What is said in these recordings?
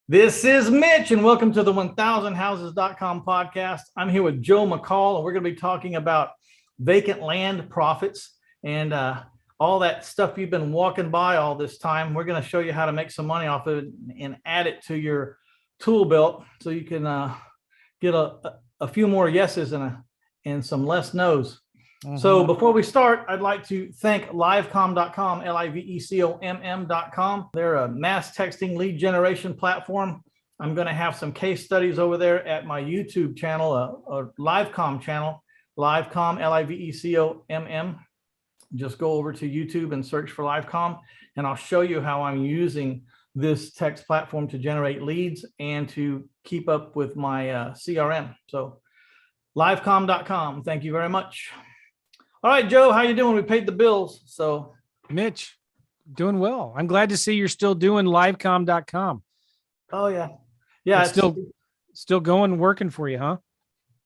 This is Mitch, and welcome to the 1000houses.com podcast. I'm here with Joe McCall, and we're going to be talking about vacant land profits and all that stuff you've been walking by all this time. We're going to show you how to make some money off of it and add it to your tool belt so you can get a few more yeses and some less nos. So before we start, I'd like to thank livecom.com, LIVECOMM.com. They're a mass texting lead generation platform. I'm going to have some case studies over there at my YouTube channel, a Livecom channel, Livecom, LIVECOMM. Just go over to YouTube and search for Livecom, and I'll show you how I'm using this text platform to generate leads and to keep up with my CRM. So livecom.com. Thank you very much. All right, Joe, how you doing? We paid the bills. So Mitch, doing well. I'm glad to see you're still doing livecom.com. Oh yeah. Yeah. It's still going, working for you, huh?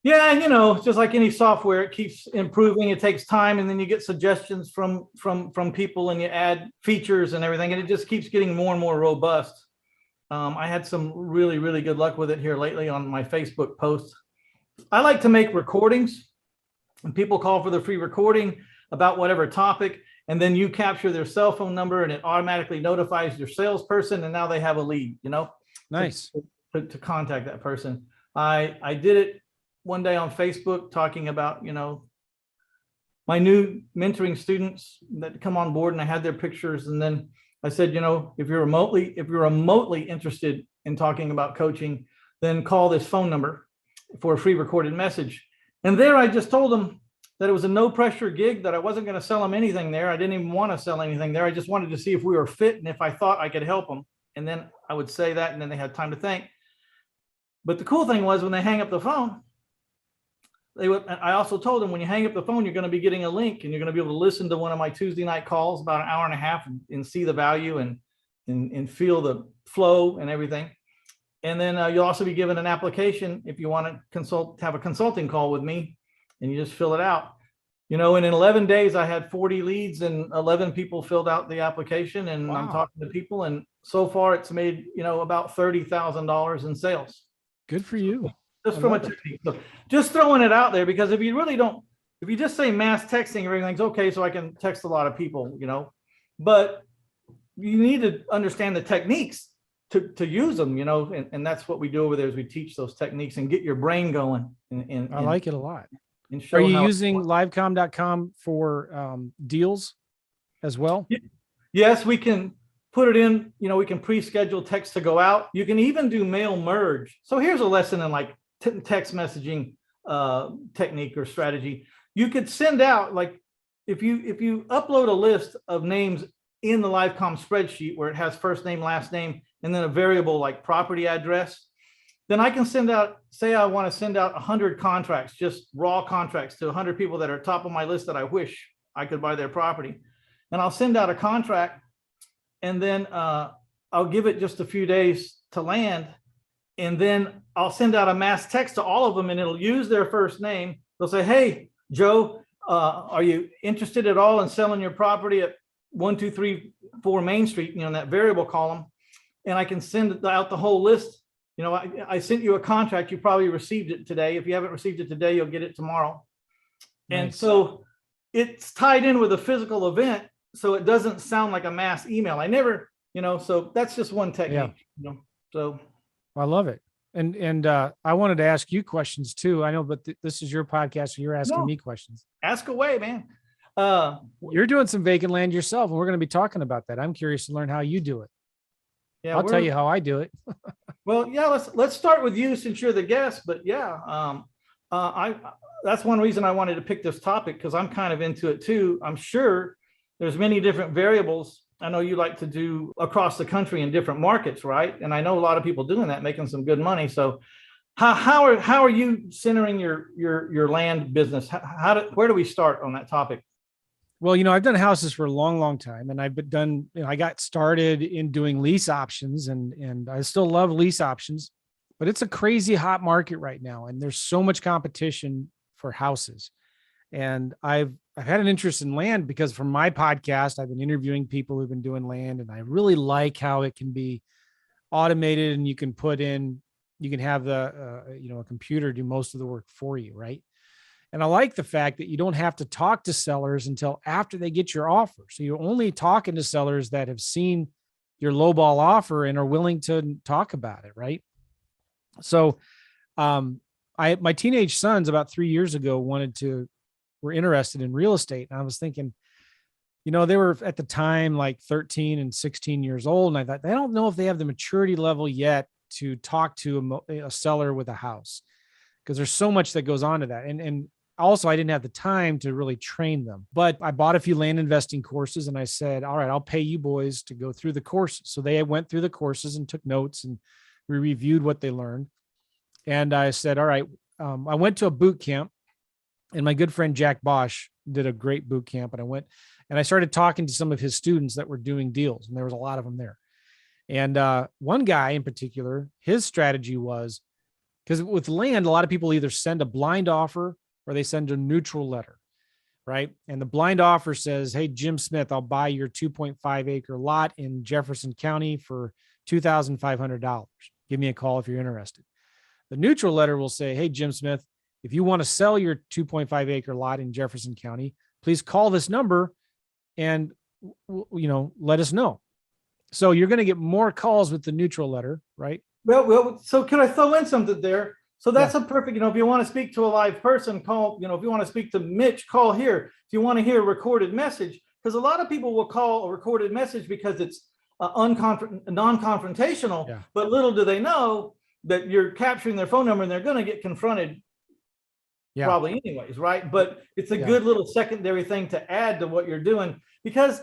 Yeah. You know, just like any software, it keeps improving. It takes time. And then you get suggestions from people and you add features and everything. And it just keeps getting more and more robust. I had some really, really good luck with it here lately on my Facebook posts. I like to make recordings. And people call for the free recording about whatever topic, and then you capture their cell phone number and it automatically notifies your salesperson, and now they have a lead, Nice. to contact that person. I did it one day on Facebook talking about, my new mentoring students that come on board, and I had their pictures. And then I said, if you're remotely interested in talking about coaching, then call this phone number for a free recorded message. And there I just told them that it was a no pressure gig, that I wasn't going to sell them anything there. I didn't even want to sell anything there. I just wanted to see if we were fit and if I thought I could help them. And then I would say that, and then they had time to think. But the cool thing was when they hang up the phone, I also told them, when you hang up the phone, you're going to be getting a link and you're going to be able to listen to one of my Tuesday night calls, about an hour and a half, and see the value and feel the flow and everything. And then you'll also be given an application if you want to have a consulting call with me, and you just fill it out. And in 11 days, I had 40 leads and 11 people filled out the application, and wow. I'm talking to people, and so far it's made, about $30,000 in sales. Good for you. Just from a technique. So just throwing it out there, because if you just say mass texting, everything's okay. So I can text a lot of people, but you need to understand the techniques to use them, and that's what we do over there, is we teach those techniques and get your brain going. And I like it a lot. Are you using livecom.com for deals as well? Yes, we can put it in, we can pre-schedule text to go out. You can even do mail merge. So here's a lesson in like text messaging technique or strategy. You could send out, like, if you upload a list of names in the Livecom spreadsheet where it has first name, last name, and then a variable like property address, then I can say I want to send out 100 contracts, just raw contracts, to 100 people that are top of my list that I wish I could buy their property. And I'll send out a contract, and then I'll give it just a few days to land. And then I'll send out a mass text to all of them, and it'll use their first name. They'll say, "Hey, Joe, are you interested at all in selling your property at 1234 Main Street?" In that variable column. And I can send out the whole list. I sent you a contract. You probably received it today. If you haven't received it today, you'll get it tomorrow. Nice. And so it's tied in with a physical event, so it doesn't sound like a mass email. I never, so that's just one technique. Yeah. So I love it. And I wanted to ask you questions too. I know, but this is your podcast, so you're asking me questions. Ask away, man. You're doing some vacant land yourself, and we're going to be talking about that. I'm curious to learn how you do it. Yeah, I'll tell you how I do it. Well, yeah, let's start with you, since you're the guest. But yeah, that's one reason I wanted to pick this topic, because I'm kind of into it too. I'm sure there's many different variables. I know you like to do across the country in different markets, right? And I know a lot of people doing that, making some good money. So how are you centering your land business? Where do we start on that topic? Well, I've done houses for a long, long time, and I got started in doing lease options, and I still love lease options, but it's a crazy hot market right now. And there's so much competition for houses. And I've had an interest in land because from my podcast, I've been interviewing people who've been doing land, and I really like how it can be automated, and you can have a computer do most of the work for you, right? And I like the fact that you don't have to talk to sellers until after they get your offer. So you're only talking to sellers that have seen your lowball offer and are willing to talk about it, right? So my teenage sons about 3 years ago were interested in real estate. And I was thinking, they were at the time like 13 and 16 years old. And I thought, they don't know if they have the maturity level yet to talk to a seller with a house, because there's so much that goes on to that. And also, I didn't have the time to really train them, but I bought a few land investing courses, and I said, all right, I'll pay you boys to go through the courses. So they went through the courses and took notes, and we reviewed what they learned. And I said, all right, I went to a boot camp, and my good friend Jack Bosch did a great boot camp. And I went and I started talking to some of his students that were doing deals, and there was a lot of them there. And one guy in particular, his strategy was, because with land, a lot of people either send a blind offer or they send a neutral letter, right? And the blind offer says, hey, Jim Smith, I'll buy your 2.5 acre lot in Jefferson County for $2,500. Give me a call if you're interested. The neutral letter will say, hey, Jim Smith, if you want to sell your 2.5 acre lot in Jefferson County, please call this number and, let us know. So you're going to get more calls with the neutral letter, right? Well, so can I throw in something there? So that's a perfect, if you want to speak to a live person, call, if you want to speak to Mitch, call here. If you want to hear a recorded message, because a lot of people will call a recorded message because it's non-confrontational, but little do they know that you're capturing their phone number and they're going to get confronted probably anyways, right? But it's a good little secondary thing to add to what you're doing, because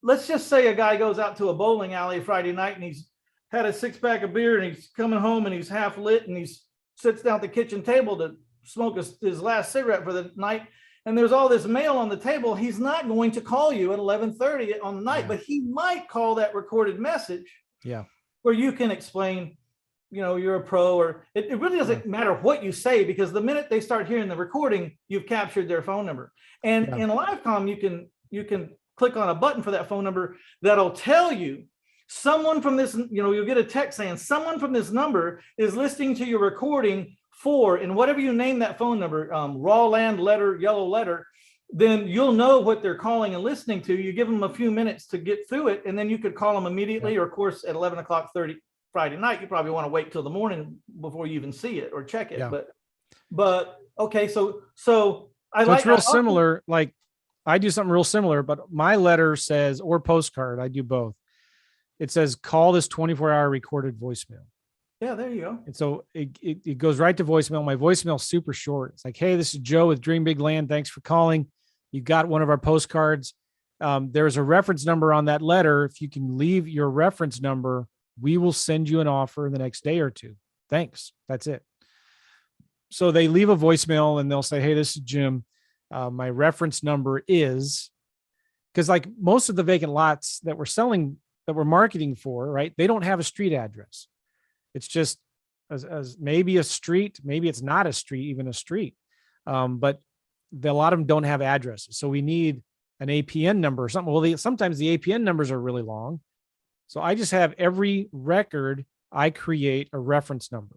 let's just say a guy goes out to a bowling alley Friday night and he's had a 6-pack of beer and he's coming home and he's half lit and he's sits down at the kitchen table to smoke his last cigarette for the night, and there's all this mail on the table. He's not going to call you at 11:30 on the night, but he might call that recorded message where you can explain, you're a pro, or it really doesn't matter what you say, because the minute they start hearing the recording, you've captured their phone number. And in LiveCom, you can click on a button for that phone number that'll tell you someone from this, you'll get a text saying someone from this number is listening to your recording for, and whatever you name that phone number, raw land letter, yellow letter, then you'll know what they're calling and listening to. You give them a few minutes to get through it, and then you could call them immediately, or of course at 11:30 Friday night, you probably want to wait till the morning before you even see it or check it. But okay, so it's real similar. Like I do something real similar, but my letter says, or postcard, I do both. It says, call this 24-hour recorded voicemail. Yeah, there you go. And so it goes right to voicemail. My voicemail is super short. It's like, hey, this is Joe with Dream Big Land. Thanks for calling. You got one of our postcards. There's a reference number on that letter. If you can leave your reference number, we will send you an offer in the next day or two. Thanks. That's it. So they leave a voicemail and they'll say, hey, this is Jim. My reference number is, because like most of the vacant lots that we're selling, that we're marketing for, right? They don't have a street address. It's just as maybe a street, maybe it's not a street, even a street. But a lot of them don't have addresses. So we need an APN number or something. Well, sometimes the APN numbers are really long. So I just have every record I create a reference number.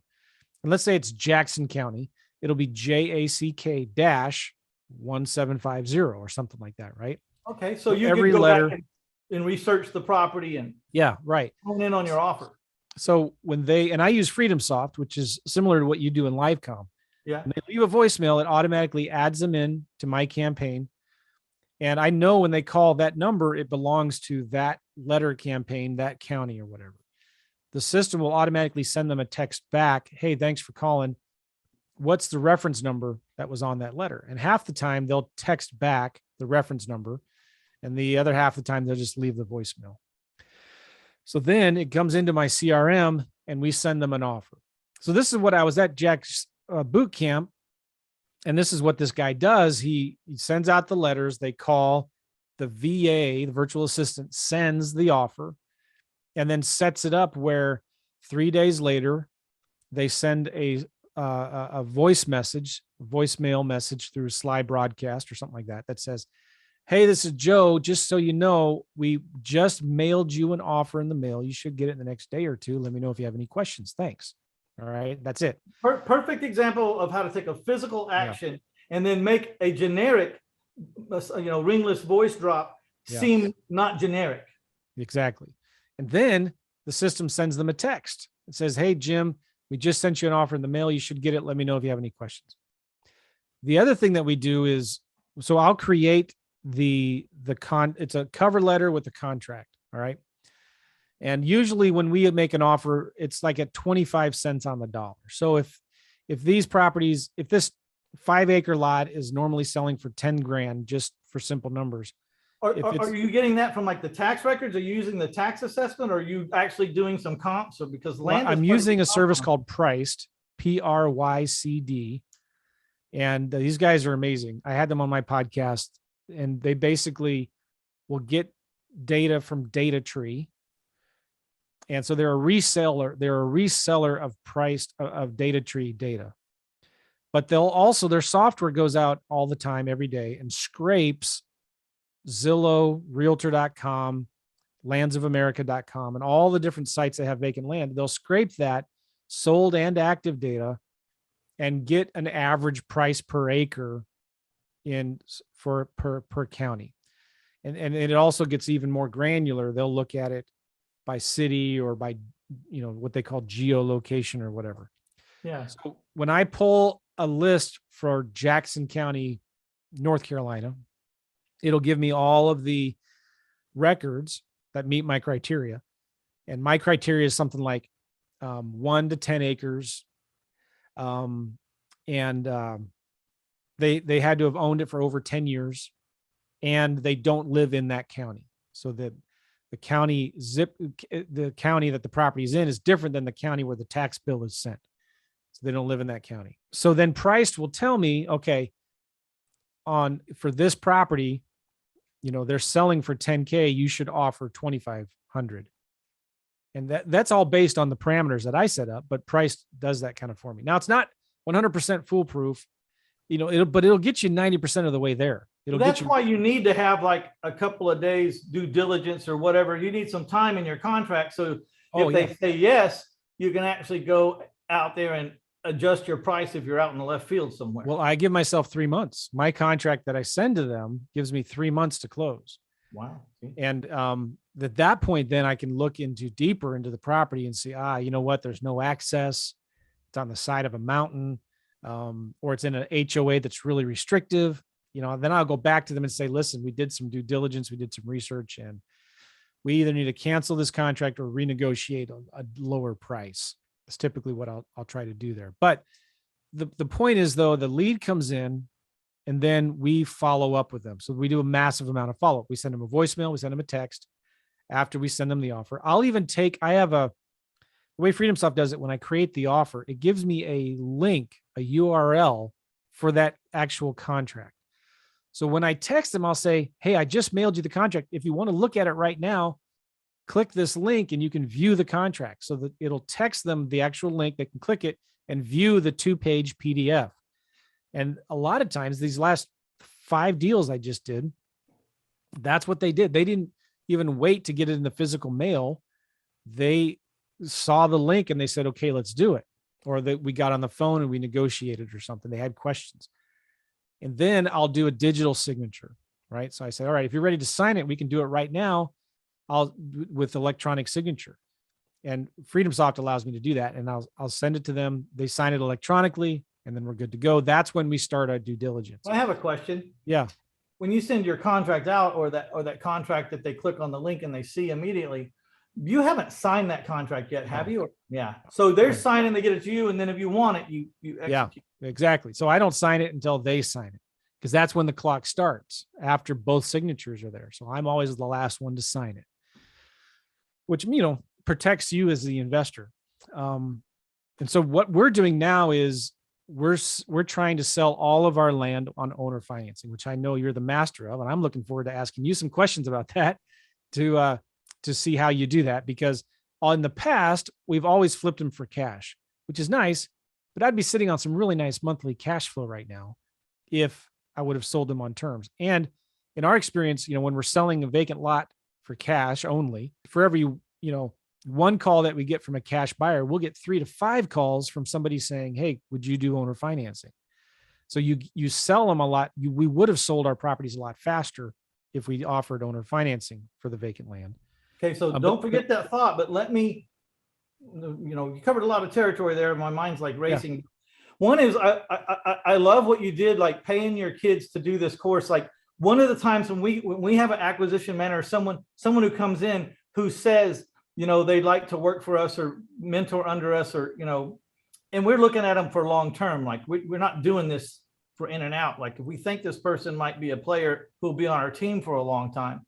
And let's say it's Jackson County. It'll be JACK-1750 or something like that, right? Okay, so you every can go letter back and research the property and hone in on your offer. So when I use FreedomSoft, which is similar to what you do in LiveCom. Yeah. When they leave a voicemail, it automatically adds them in to my campaign. And I know when they call that number, it belongs to that letter campaign, that county or whatever. The system will automatically send them a text back. Hey, thanks for calling. What's the reference number that was on that letter? And half the time they'll text back the reference number. And the other half of the time they'll just leave the voicemail. So then it comes into my CRM and we send them an offer. So this is what I was at Jack's boot camp. And this is what this guy does. He sends out the letters. They call the VA, the virtual assistant, sends the offer and then sets it up where 3 days later, they send a voicemail message through Sly Broadcast or something like that, that says, hey, this is Joe. Just so you know, we just mailed you an offer in the mail. You should get it in the next day or two. Let me know if you have any questions. Thanks. All right. That's it. Perfect example of how to take a physical action and then make a generic, ringless voice drop seem not generic. Exactly. And then the system sends them a text. It says, hey, Jim, we just sent you an offer in the mail. You should get it. Let me know if you have any questions. The other thing that we do is, so I'll create it's a cover letter with a contract. All right. And usually when we make an offer, it's like at 25 cents on the dollar. So if this 5-acre lot is normally selling for 10 grand, just for simple numbers. Are you getting that from like the tax records? Are you using the tax assessment? Or are you actually doing some comps? Or because land, I'm using a service called Priced, PRYCD. And these guys are amazing. I had them on my podcast, and they basically will get data from Data Tree. And so they're a reseller. They're a reseller of Priced of Data Tree data. But their software goes out all the time, every day, and scrapes Zillow, Realtor.com, landsofamerica.com, and all the different sites that have vacant land. They'll scrape that sold and active data and get an average price per acre per county. And it also gets even more granular. They'll look at it by city or by, what they call geolocation or whatever. Yeah. So when I pull a list for Jackson County, North Carolina, it'll give me all of the records that meet my criteria. And my criteria is something like 1 to 10 acres. They had to have owned it for over 10 years, and they don't live in that county. So that the county that the property is in is different than the county where the tax bill is sent. So they don't live in that county. So then Priced will tell me, okay, for this property, they're selling for 10K, you should offer 2,500. And that's all based on the parameters that I set up, but Priced does that kind of for me. Now it's not 100% foolproof, but it'll get you 90% of the way there. That's why you need to have like a couple of days due diligence or whatever. You need some time in your contract. So if they say yes, you can actually go out there and adjust your price if you're out in the left field somewhere. Well, I give myself 3 months. My contract that I send to them gives me 3 months to close. Wow. And at that point, then I can look deeper into the property and see, you know what? There's no access. It's on the side of a mountain, or it's in an HOA that's really restrictive. Then I'll go back to them and say, listen, we did some due diligence, we did some research, and we either need to cancel this contract or renegotiate a lower price. That's typically what I'll try to do there. But the point is, though, the lead comes in and then we follow up with them. So we do a massive amount of follow-up. We send them a voicemail, we send them a text after we send them the offer. The way FreedomSoft does it, when I create the offer, it gives me a link, a URL for that actual contract. So when I text them, I'll say, hey, I just mailed you the contract. If you want to look at it right now, click this link and you can view the contract. So that it'll text them the actual link. They can click it and view the 2-page PDF. And a lot of times, these last 5 deals I just did, that's what they did. They didn't even wait to get it in the physical mail. They saw the link and they said, okay, let's do it. Or that we got on the phone and we negotiated or something. They had questions. And then I'll do a digital signature, right? So I say, all right, if you're ready to sign it, we can do it right now. With electronic signature, and FreedomSoft allows me to do that. And I'll send it to them. They sign it electronically, and then we're good to go. That's when we start our due diligence. I have a question. Yeah. When you send your contract out, or that contract that they click on the link and they see immediately, you haven't signed that contract yet, have you? Yeah. So they're signing, they get it to you, and then if you want it, you execute. Yeah, exactly. So I don't sign it until they sign it, because that's when the clock starts, after both signatures are there. So I'm always the last one to sign it, which, protects you as the investor. And so what we're doing now is we're trying to sell all of our land on owner financing, which I know you're the master of. And I'm looking forward to asking you some questions about that to see how you do that, because in the past, we've always flipped them for cash, which is nice, but I'd be sitting on some really nice monthly cash flow right now if I would have sold them on terms. And in our experience, when we're selling a vacant lot for cash only, for every, one call that we get from a cash buyer, we'll get 3 to 5 calls from somebody saying, hey, would you do owner financing? So you sell them a lot. We would have sold our properties a lot faster if we offered owner financing for the vacant land. Okay, so don't forget that thought, but let me, you covered a lot of territory there. My mind's like racing. Yeah. One is I love what you did, like paying your kids to do this course. Like one of the times when we have an acquisition manager, someone who comes in who says, they'd like to work for us or mentor under us, or, and we're looking at them for long term. Like we're not doing this for in and out. Like if we think this person might be a player who'll be on our team for a long time,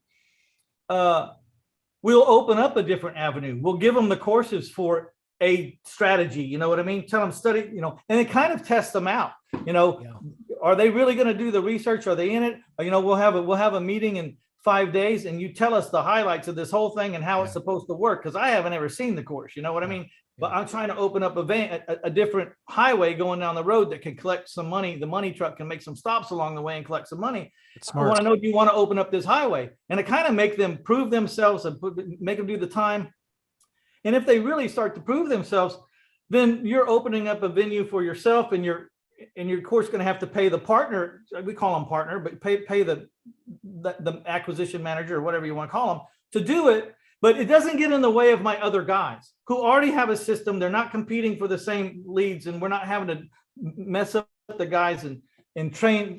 we'll open up a different avenue. We'll give them the courses for a strategy. You know what I mean? Tell them study, and it kind of test them out. Are they really going to do the research? Are they in it? We'll have a meeting in 5 days, and you tell us the highlights of this whole thing and how it's supposed to work. Because I haven't ever seen the course. You know what I mean? But I'm trying to open up a different highway going down the road that can collect some money. The money truck can make some stops along the way and collect some money. I want to know, do you want to open up this highway? And it kind of make them prove themselves and make them do the time. And if they really start to prove themselves, then you're opening up a venue for yourself, and you're of course going to have to pay the partner. We call them partner, but pay the acquisition manager or whatever you want to call them to do it. But it doesn't get in the way of my other guys who already have a system. They're not competing for the same leads, and we're not having to mess up the guys and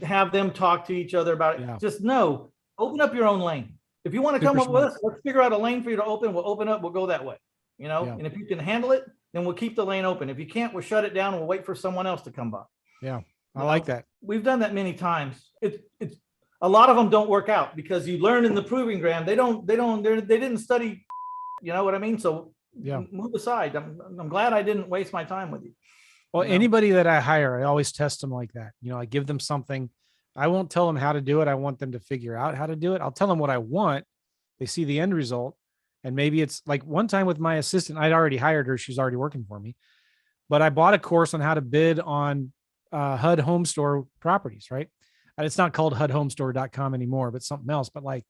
have them talk to each other about it. Yeah. Just open up your own lane. If you want to come up with us, let's figure out a lane for you to open. We'll open up. We'll go that way. And if you can handle it, then we'll keep the lane open. If you can't, we'll shut it down and we'll wait for someone else to come by. Yeah, I like that. We've done that many times. It's a lot of them don't work out because you learn in the proving ground. They didn't study. You know what I mean? So move aside. I'm glad I didn't waste my time with you. Well, anybody that I hire, I always test them like that. I give them something. I won't tell them how to do it. I want them to figure out how to do it. I'll tell them what I want. They see the end result. And maybe it's like one time with my assistant, I'd already hired her. She's already working for me, but I bought a course on how to bid on HUD home store properties, right? And it's not called HUDhomestore.com anymore, but something else. But like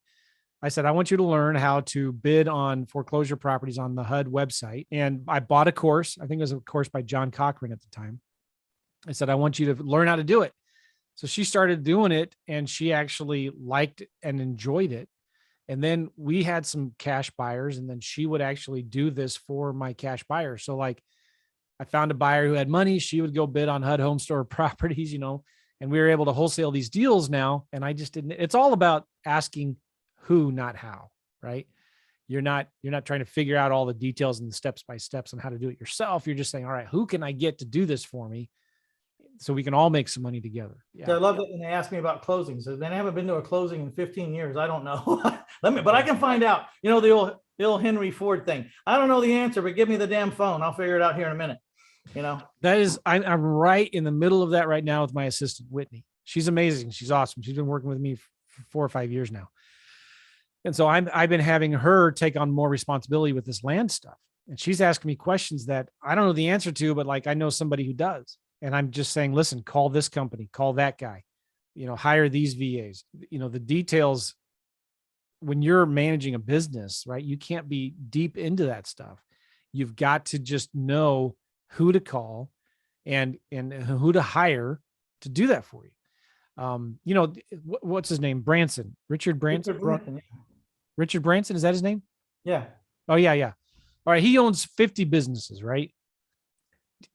I said, I want you to learn how to bid on foreclosure properties on the HUD website. And I bought a course. I think it was a course by John Cochran at the time. I said, I want you to learn how to do it. So she started doing it, and she actually liked and enjoyed it. And then we had some cash buyers, and then she would actually do this for my cash buyers. So like I found a buyer who had money. She would go bid on HUD home store properties, and we were able to wholesale these deals now. And I just didn't, it's all about asking who, not how, right? You're not trying to figure out all the details and the steps by steps on how to do it yourself. You're just saying, all right, who can I get to do this for me so we can all make some money together? Yeah. I love it when they ask me about closings. So they haven't been to a closing in 15 years. I don't know. But I can find out, the old Henry Ford thing. I don't know the answer, but give me the damn phone. I'll figure it out here in a minute. That is, I'm right in the middle of that right now with my assistant, Whitney. She's amazing. She's awesome. She's been working with me for 4 or 5 years now. And so I've been having her take on more responsibility with this land stuff. And she's asking me questions that I don't know the answer to, but like I know somebody who does. And I'm just saying, listen, call this company, call that guy, hire these VAs, the details. When you're managing a business, right, you can't be deep into that stuff. You've got to just know who to call and who to hire to do that for you. What's his name? Richard Branson. Richard Branson. Is that his name? Yeah. Oh yeah. Yeah. All right. He owns 50 businesses, right?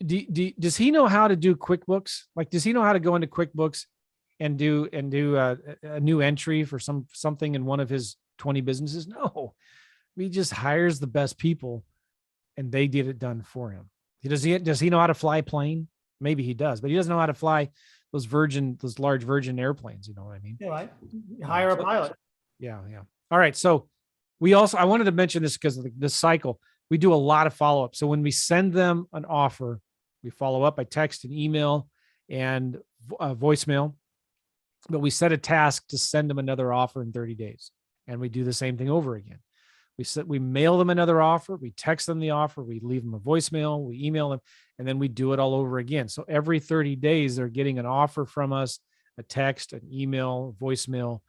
Does he know how to do QuickBooks? Like, does he know how to go into QuickBooks and do a new entry for something in one of his 20 businesses? No, he just hires the best people and they get it done for him. Does he know how to fly a plane? Maybe he does, but he doesn't know how to fly those large Virgin airplanes. You know what I mean? Yeah, right. Hire a pilot. Yeah. Yeah. All right. So I wanted to mention this because of this cycle. We do a lot of follow-up. So when we send them an offer, we follow up by text and email and voicemail, but we set a task to send them another offer in 30 days. And we do the same thing over again. We mail them another offer. We text them the offer. We leave them a voicemail. We email them, and then we do it all over again. So every 30 days, they're getting an offer from us, a text, an email, voicemail.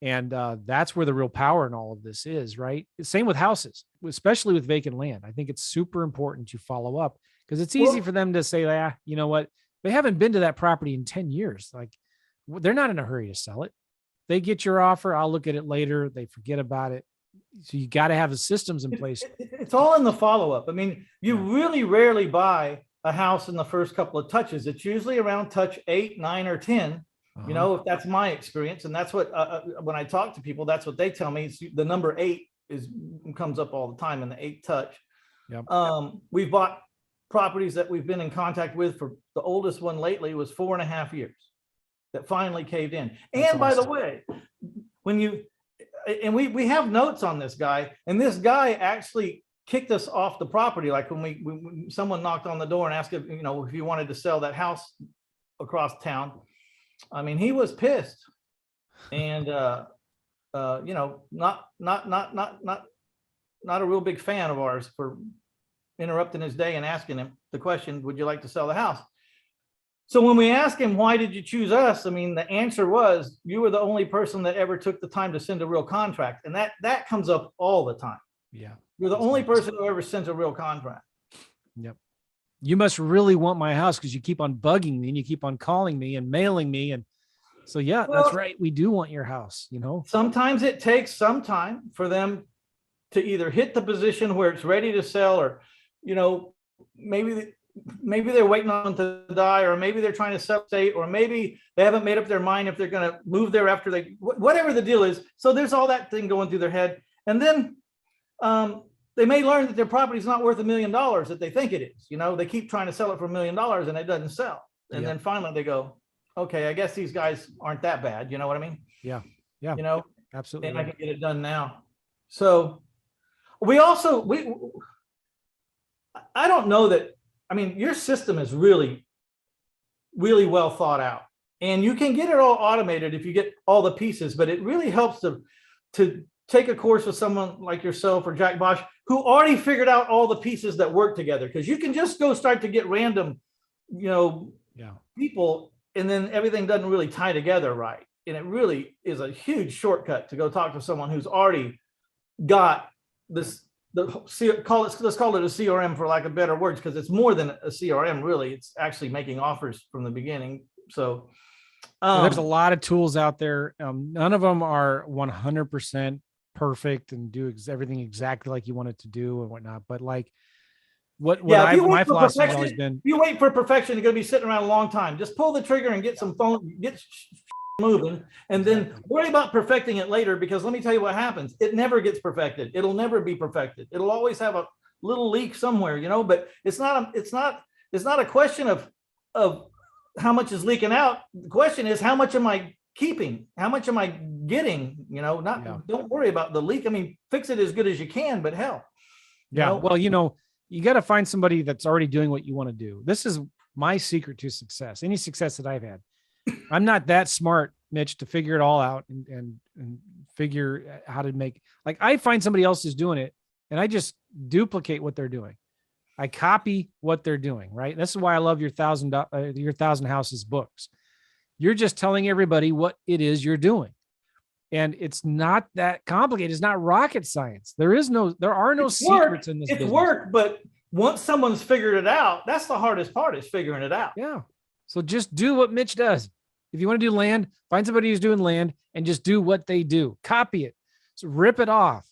And that's where the real power in all of this is, right? Same with houses, especially with vacant land. I think it's super important to follow up because it's easy for them to say, you know what? They haven't been to that property in 10 years. Like they're not in a hurry to sell it. They get your offer. I'll look at it later. They forget about it. So you got to have the systems in place. It's all in the follow-up. I mean, you really rarely buy a house in the first couple of touches. It's usually around touch 8, 9, or 10. You know, if that's my experience, and that's what when I talk to people, that's what they tell me. It's the number 8 comes up all the time in the 8th touch. Yep. We've bought properties that we've been in contact with for the oldest one lately was 4.5 years that finally caved in. That's and by awesome. the way, we have notes on this guy, and this guy actually kicked us off the property. Like when someone knocked on the door and asked if he wanted to sell that house across town. I mean, he was pissed, and not a real big fan of ours for interrupting his day and asking him the question, would you like to sell the house? So when we asked him, why did you choose us? I mean, the answer was, you were the only person that ever took the time to send a real contract. And that comes up all the time. Yeah. You're the only person who ever sends a real contract. Yep. You must really want my house because you keep on bugging me and you keep on calling me and mailing me. And so, yeah, that's right. We do want your house, Sometimes it takes some time for them to either hit the position where it's ready to sell, or, maybe they're waiting on it to die, or maybe they're trying to sell state, or maybe they haven't made up their mind if they're going to move there after whatever the deal is. So there's all that thing going through their head. And then, they may learn that their property is not worth $1 million that they think it is. They keep trying to sell it for $1 million and it doesn't sell. And then finally they go, okay, I guess these guys aren't that bad. You know what I mean? Yeah. Absolutely. And I can get it done now. So I don't know that. I mean, your system is really, really well thought out, and you can get it all automated if you get all the pieces, but it really helps to take a course with someone like yourself or Jack Bosch, who already figured out all the pieces that work together. Because you can just go start to get random, people, and then everything doesn't really tie together right. And it really is a huge shortcut to go talk to someone who's already got this. Let's call it a CRM for lack of better words, because it's more than a CRM. Really, it's actually making offers from the beginning. So there's a lot of tools out there. None of them are 100% perfect and do everything exactly like you want it to do and whatnot. But like my philosophy has always been, if you wait for perfection, you're going to be sitting around a long time. Just pull the trigger and get moving, and then worry about perfecting it later, because let me tell you what happens. It never gets perfected. It'll never be perfected. It'll always have a little leak somewhere, but it's not a question of how much is leaking out. The question is, how much am I keeping? How much am I getting? Don't worry about the leak. I mean, fix it as good as you can, but hell. Yeah. Well, you got to find somebody that's already doing what you want to do. This is my secret to success. Any success that I've had. I'm not that smart, Mitch, to figure it all out and figure how to make, like, I find somebody else is doing it and I just duplicate what they're doing. I copy what they're doing. Right. This is why I love your 1,000 houses books. You're just telling everybody what it is you're doing. And it's not that complicated. It's not rocket science. There are no secrets in this business. It's work, but once someone's figured it out, that's the hardest part, is figuring it out. Yeah. So just do what Mitch does. If you want to do land, find somebody who's doing land and just do what they do. Copy it. So rip it off.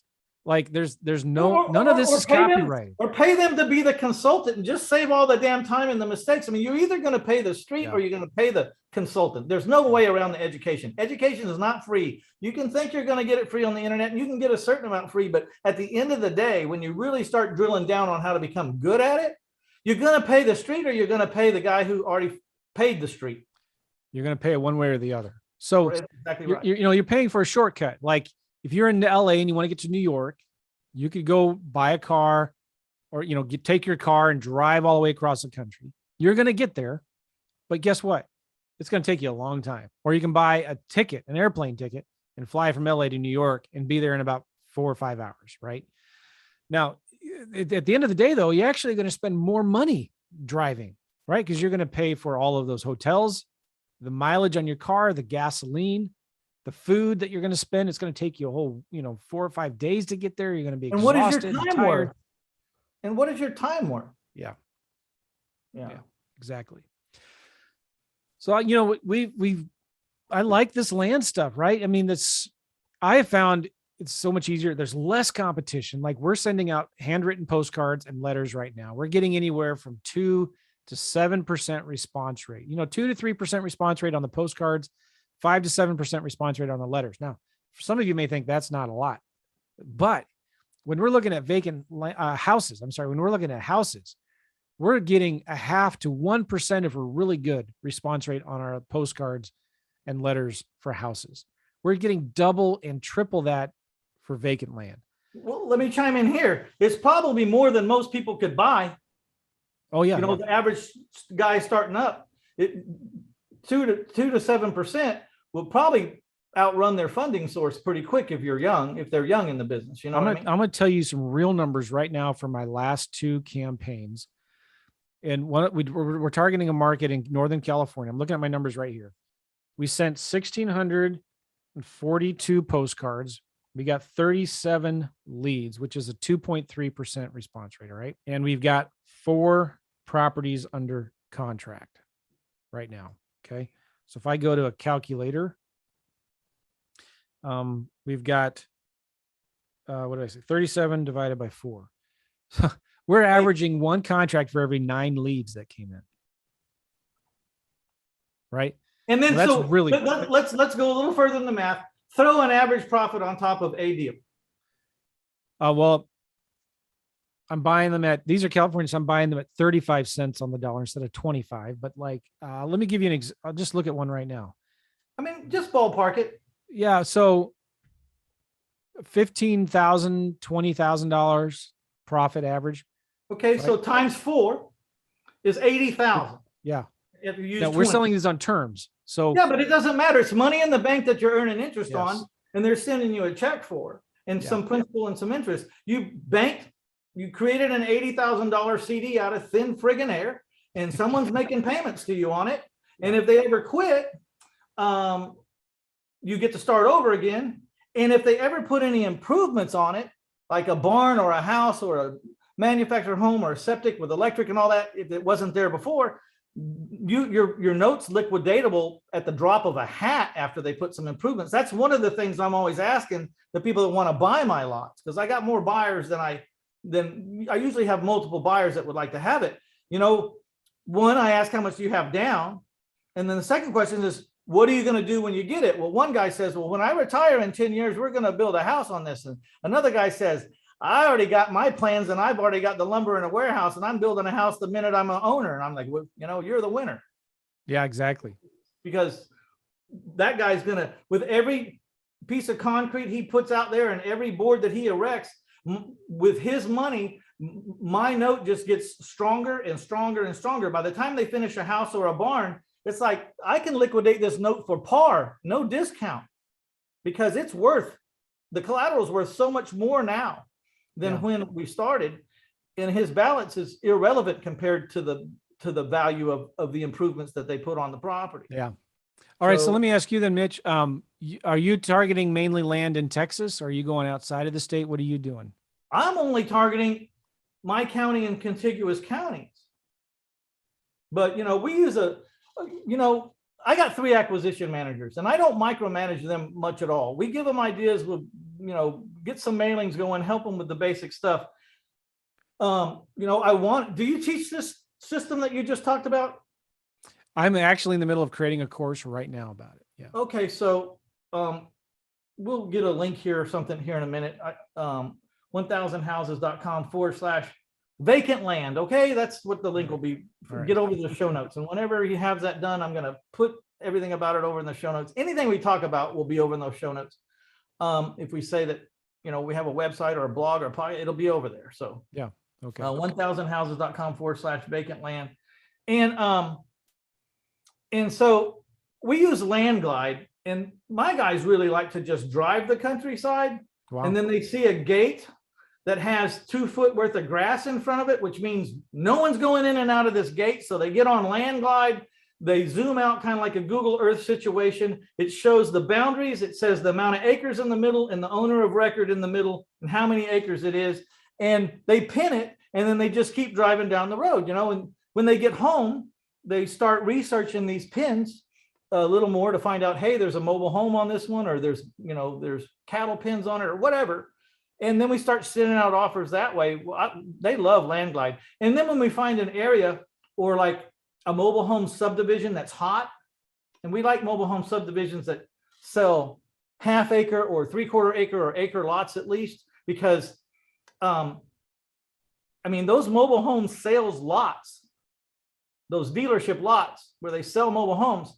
Like there's none of this is copyrighted. Or pay them to be the consultant and just save all the damn time and the mistakes. I mean, you're either going to pay the street or you're going to pay the consultant. There's no way around the education. Education is not free. You can think you're going to get it free on the internet, and you can get a certain amount free, but at the end of the day, when you really start drilling down on how to become good at it, you're going to pay the street, or you're going to pay the guy who already paid the street. You're going to pay it one way or the other. So exactly right. You're paying for a shortcut. Like if you're in LA and you want to get to New York, you could go buy a car, or, take your car and drive all the way across the country. You're going to get there, but guess what? It's going to take you a long time. Or you can buy a ticket, an airplane ticket, and fly from LA to New York and be there in about 4 or 5 hours. Right now, at the end of the day, though, you're actually going to spend more money driving, right? Because you're going to pay for all of those hotels, the mileage on your car, the gasoline, the food that you're going to spend. It's going to take you a whole, 4 or 5 days to get there. You're going to be And what is your exhausted and time tired. worth? And what is your time worth? Yeah. Yeah. Yeah, exactly. So, I like this land stuff, right? I mean, I have found it's so much easier. There's less competition. Like, we're sending out handwritten postcards and letters right now. We're getting anywhere from 2 to 7% response rate, 2 to 3% response rate on the postcards, 5 to 7% response rate on the letters. Now, for some of you may think that's not a lot, but when we're looking at houses, when we're looking at houses, we're getting a 0.5 to 1% of a really good response rate on our postcards and letters for houses. We're getting double and triple that for vacant land. Well, let me chime in here. It's probably more than most people could buy. Oh yeah. The average guy starting up, 2 to 7% will probably outrun their funding source pretty quick if they're young in the business. You know what I mean? I'm going to tell you some real numbers right now for my last 2 campaigns. And we're targeting a market in Northern California. I'm looking at my numbers right here. We sent 1,642 postcards. We got 37 leads, which is a 2.3% response rate. All right. And we've got 4 properties under contract right now. Okay. So if I go to a calculator, we've got, 37 divided by 4. We're averaging 1 contract for every 9 leads that came in. Right. And then that's really, let's go a little further in the math. Throw an average profit on top of a deal. Well, I'm buying them these are California, so I'm buying them at 35 cents on the dollar instead of 25. But let me give you I'll just look at one right now. I mean, just ballpark it. Yeah. So $15,000, $20,000 profit average. Okay. Right? So times 4 is 80,000. Yeah. If you use we're selling these on terms. So yeah, but it doesn't matter. It's money in the bank that you're earning interest Yes. on, and they're sending you a check for, and some principal and some interest. You created an $80,000 CD out of thin friggin' air, and someone's making payments to you on it. And if they ever quit, you get to start over again. And if they ever put any improvements on it, like a barn or a house or a manufactured home or a septic with electric and all that, if it wasn't there before, your note's liquidatable at the drop of a hat after they put some improvements. That's one of the things I'm always asking the people that want to buy my lots, because I got more buyers than I usually have multiple buyers that would like to have it. One, I ask how much do you have down? And then the second question is, what are you going to do when you get it? Well, one guy says, well, when I retire in 10 years, we're going to build a house on this. And another guy says, I already got my plans and I've already got the lumber in a warehouse and I'm building a house the minute I'm an owner. And I'm like, well, you're the winner. Yeah, exactly. Because that guy's with every piece of concrete he puts out there and every board that he erects, with his money, my note just gets stronger and stronger and stronger. By the time they finish a house or a barn, it's like, I can liquidate this note for par, no discount, because the collateral is worth so much more now than when we started, and his balance is irrelevant compared to the value of the improvements that they put on the property. Yeah. All right. So let me ask you then, Mitch, are you targeting mainly land in Texas? Or are you going outside of the state? What are you doing? I'm only targeting my county and contiguous counties. But, we use I got 3 acquisition managers and I don't micromanage them much at all. We give them ideas, we'll, get some mailings going, help them with the basic stuff. Do you teach this system that you just talked about? I'm actually in the middle of creating a course right now about it. Yeah. Okay. So, we'll get a link here or something here in a minute. 1000houses.com/vacant land. Okay. That's what the link will be. Right. Get over to the show notes. And whenever he has that done, I'm going to put everything about it over in the show notes. Anything we talk about will be over in those show notes. If we say that, we have a website or a blog or a it'll be over there. So yeah. Okay. 1000houses.com/vacant land. And so we use Land Glide, and my guys really like to just drive the countryside. Wow. And then they see a gate that has 2 foot worth of grass in front of it, which means no one's going in and out of this gate. So they get on Land Glide, They zoom out kind of like a Google Earth situation. It shows the boundaries. It says the amount of acres in the middle and the owner of record in the middle and how many acres it is. And they pin it, and then they just keep driving down the road, and when they get home, they start researching these pins a little more to find out, hey, there's a mobile home on this one, or there's cattle pins on it, or whatever. And then we start sending out offers that way. They love Landglide. And then when we find an area or like a mobile home subdivision that's hot, and we like mobile home subdivisions that sell half acre or 3/4 acre or acre lots at least, because those mobile home sales lots, those dealership lots where they sell mobile homes,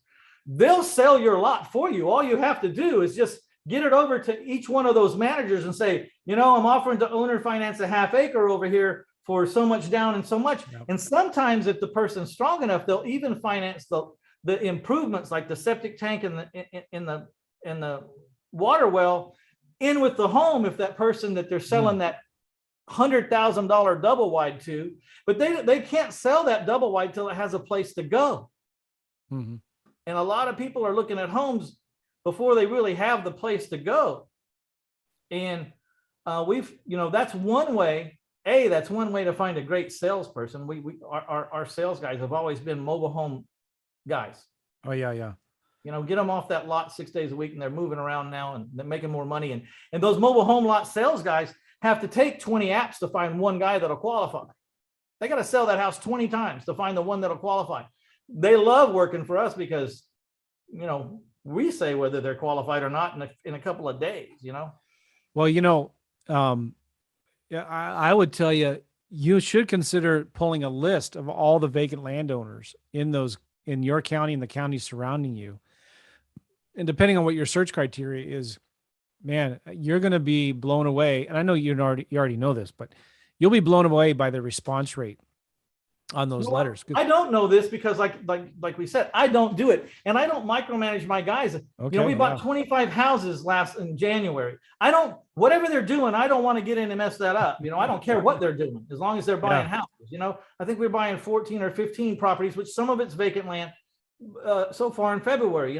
they'll sell your lot for you. All you have to do is just get it over to each one of those managers and say, I'm offering to owner finance a half acre over here for so much down and so much. Yep. And sometimes if the person's strong enough, they'll even finance the improvements like the septic tank and the water well in with the home, if that person that they're selling that $100,000 double wide to, but they can't sell that double wide till it has a place to go. Mm-hmm. And a lot of people are looking at homes before they really have the place to go. And that's one way. That's one way to find a great salesperson. Our sales guys have always been mobile home guys. Oh yeah. Get them off that lot 6 days a week, and they're moving around now and they're making more money. And those mobile home lot sales guys have to take 20 apps to find one guy that'll qualify. They got to sell that house 20 times to find the one that'll qualify. They love working for us because, we say whether they're qualified or not in a couple of days, Well, I would tell you, you should consider pulling a list of all the vacant landowners in your county and the counties surrounding you. And depending on what your search criteria is, man, you're going to be blown away. And I know you already know this, but you'll be blown away by the response rate on those letters. I don't know this because like we said, I don't do it. And I don't micromanage my guys. Okay, we bought 25 houses in January. Whatever they're doing, I don't want to get in and mess that up. I don't care what they're doing as long as they're buying houses. I think we're buying 14 or 15 properties, which some of it's vacant land so far in February,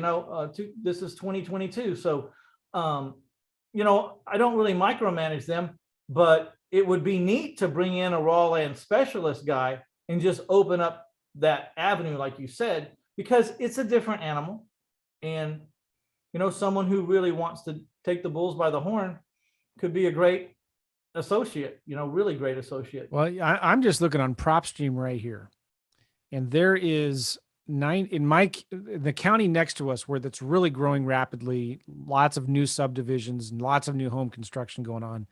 this is 2022. So, I don't really micromanage them, but it would be neat to bring in a raw land specialist guy and just open up that avenue, like you said, because it's a different animal. And, someone who really wants to take the bulls by the horn could be a great associate, really great associate. Well, I'm just looking on PropStream right here. And there is in the county next to us where that's really growing rapidly, lots of new subdivisions and lots of new home construction going on.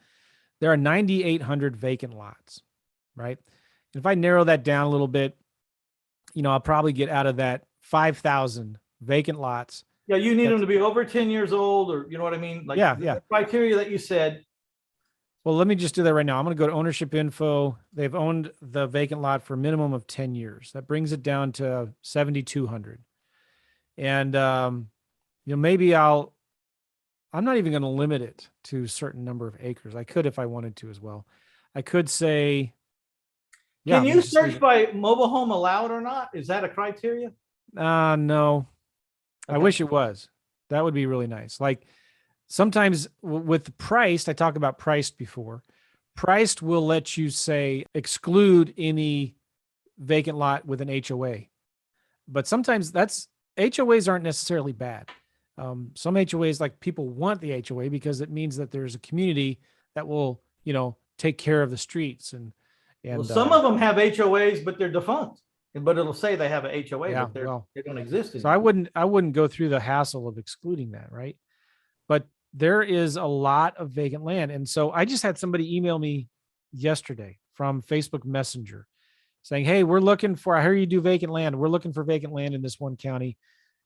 There are 9,800 vacant lots, right? If I narrow that down a little bit, I'll probably get out of that 5,000 vacant lots. Yeah, you need them to be over 10 years old, or you know what I mean? Like the criteria that you said. Well, let me just do that right now. I'm going to go to ownership info. They've owned the vacant lot for a minimum of 10 years. That brings it down to 7,200. And, maybe I'm not even going to limit it to a certain number of acres. I could if I wanted to as well. I could say, can you search by mobile home allowed or not? Is that a criteria? No. Okay. I wish it was. That would be really nice. Like sometimes with priced, I talked about priced before. Priced will let you say exclude any vacant lot with an HOA. But sometimes HOAs aren't necessarily bad. Some HOAs, like people want the HOA because it means that there's a community that will, take care of the streets and some of them have HOAs, but they're defunct. But it'll say they have a HOA, but they don't exist anymore. So I wouldn't go through the hassle of excluding that, right? But there is a lot of vacant land. And so I just had somebody email me yesterday from Facebook Messenger saying, hey, I hear you do vacant land. We're looking for vacant land in this one county.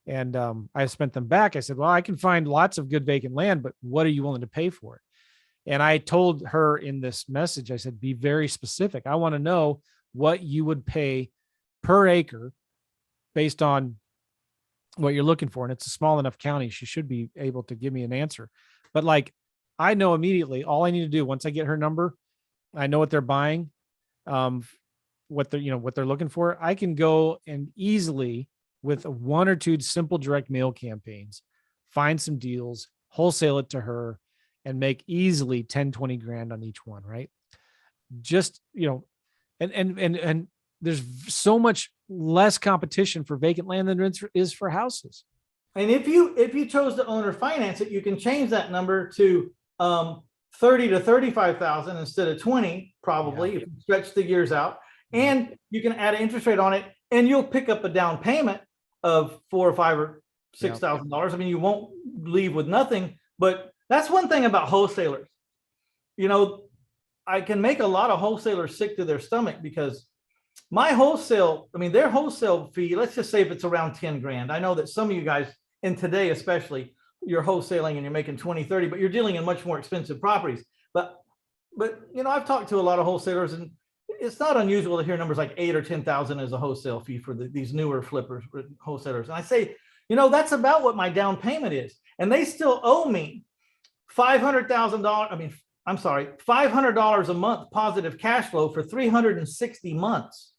And I sent them back. I said, well, I can find lots of good vacant land, but what are you willing to pay for it? And I told her in this message, I said, be very specific. I want to know what you would pay per acre based on what you're looking for. And it's a small enough county. She should be able to give me an answer. But I know immediately, all I need to do once I get her number, I know what they're buying, what they're looking for. I can go and easily with one or two simple direct mail campaigns, find some deals, wholesale it to her, and make easily 10, 20 grand on each one, right? Just, and there's so much less competition for vacant land than there is for houses. And if you chose to owner finance it, you can change that number to 30 to 35,000 instead of 20, probably, if you stretch the years out. And you can add an interest rate on it, and you'll pick up a down payment of $4,000 or $5,000 or $6,000. I mean, you won't leave with nothing. But that's one thing about wholesalers. I can make a lot of wholesalers sick to their stomach, because their wholesale fee, let's just say if it's around 10 grand. I know that some of you guys, and today especially, you're wholesaling and you're making 20, 30, but you're dealing in much more expensive properties. But I've talked to a lot of wholesalers, and it's not unusual to hear numbers like 8 or 10,000 as a wholesale fee for these newer flippers, wholesalers. And I say, that's about what my down payment is. And they still owe me $500 a month positive cash flow for 360 months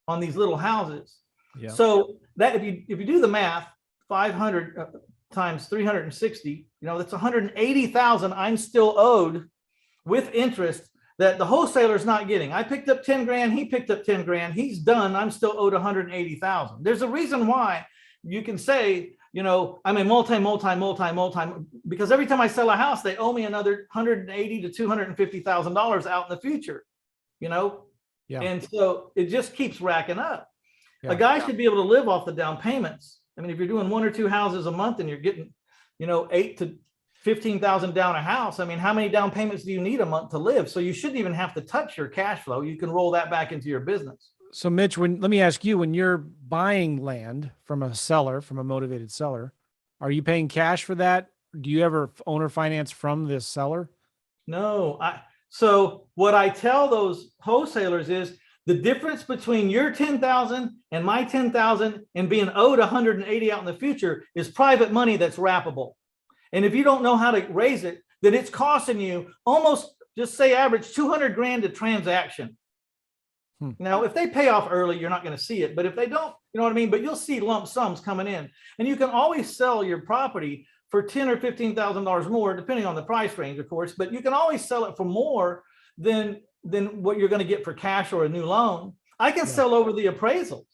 on these little houses. Yeah. So that if you do the math, 500 times 360, that's 180,000 I'm still owed with interest that the wholesaler's not getting. I picked up 10 grand, he picked up 10 grand, he's done, I'm still owed 180,000. There's a reason why you can say, I'm a multi, because every time I sell a house, they owe me another $180,000 to $250,000 out in the future, Yeah. And so it just keeps racking up. Yeah. A guy should be able to live off the down payments. I mean, if you're doing 1 or 2 houses a month and you're getting, 8 to 15,000 down a house, I mean, how many down payments do you need a month to live? So you shouldn't even have to touch your cash flow. You can roll that back into your business. So Mitch, let me ask you, when you're buying land from a motivated seller, are you paying cash for that? Do you ever owner finance from this seller? No. So what I tell those wholesalers is the difference between your 10,000 and my 10,000 and being owed 180 out in the future is private money that's wrappable. And if you don't know how to raise it, then it's costing you almost, just say average 200 grand a transaction. Now, if they pay off early, you're not going to see it. But if they don't, you know what I mean? But you'll see lump sums coming in. And you can always sell your property for $10,000 or $15,000 more, depending on the price range, of course. But you can always sell it for more than what you're going to get for cash or a new loan. I can sell over the appraisals.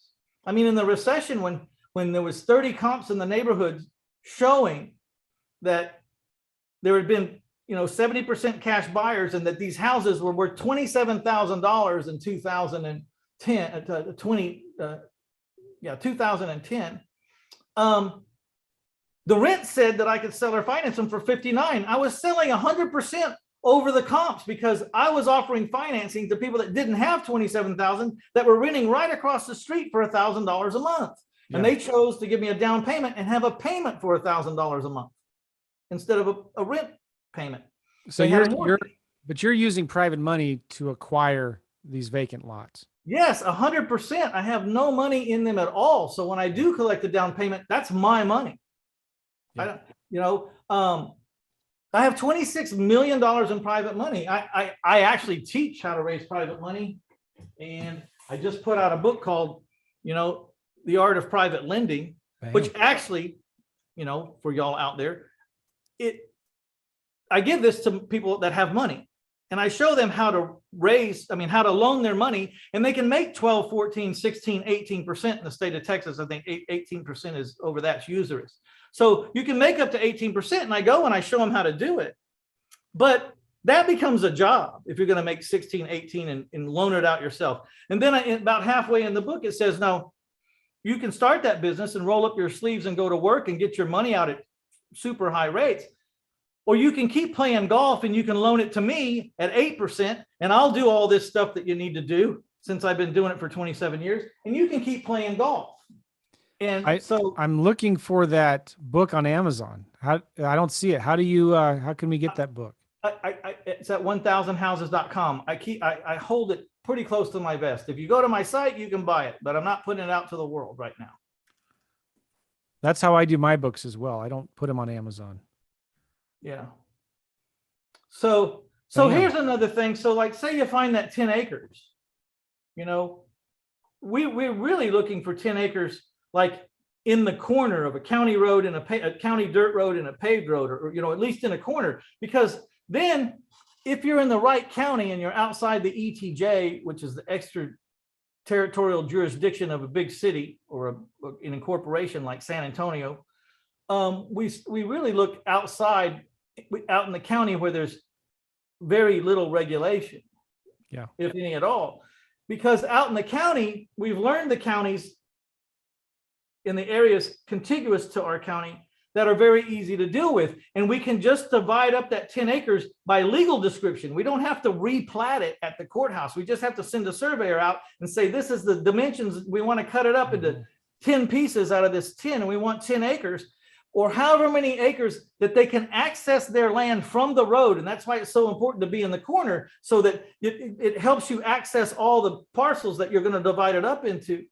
I mean, in the recession, when there was 30 comps in the neighborhood showing that there had been 70% cash buyers, and that these houses were worth $27,000 in 2010. The rent said that I could sell or finance them for 59. I was selling 100% over the comps because I was offering financing to people that didn't have 27,000 that were renting right across the street for $1,000 a month. Yeah. And they chose to give me a down payment and have a payment for $1,000 a month instead of a rent payment. So but you're using private money to acquire these vacant lots. Yes, 100%. I have no money in them at all. So when I do collect a down payment, that's my money. Yeah. I have $26 million in private money. I actually teach how to raise private money. And I just put out a book called, The Art of Private Lending, which actually, for y'all out there, I give this to people that have money, and I show them how to loan their money, and they can make 12, 14, 16, 18% in the state of Texas. I think 18% is over that's usurious. So you can make up to 18%, and I go and I show them how to do it. But that becomes a job if you're going to make 16, 18 and loan it out yourself. And then about halfway in the book, it says, no, you can start that business and roll up your sleeves and go to work and get your money out at super high rates. Or you can keep playing golf and you can loan it to me at 8%, and I'll do all this stuff that you need to do since I've been doing it for 27 years, and you can keep playing golf. And I'm looking for that book on Amazon. I don't see it. How can we get that book? It's at 1000houses.com. I hold it pretty close to my vest. If you go to my site, you can buy it, but I'm not putting it out to the world right now. That's how I do my books as well. I don't put them on Amazon. Yeah. So here's another thing. So like, say you find that 10 acres, we're really looking for 10 acres like in the corner of a county road and a county dirt road and a paved road, or, you know, at least in a corner, because then if you're in the right county and you're outside the ETJ, which is the extraterritorial jurisdiction of a big city or an incorporation like San Antonio, we really look outside, out in the county where there's very little regulation, if any at all, because out in the county, we've learned the counties in the areas contiguous to our county that are very easy to deal with. And we can just divide up that 10 acres by legal description. We don't have to replat it at the courthouse. We just have to send a surveyor out and say, this is the dimensions. We want to cut it up into 10 pieces out of this 10, and we want 10 acres or however many acres that they can access their land from the road. And that's why it's so important to be in the corner, so that it helps you access all the parcels that you're going to divide it up into.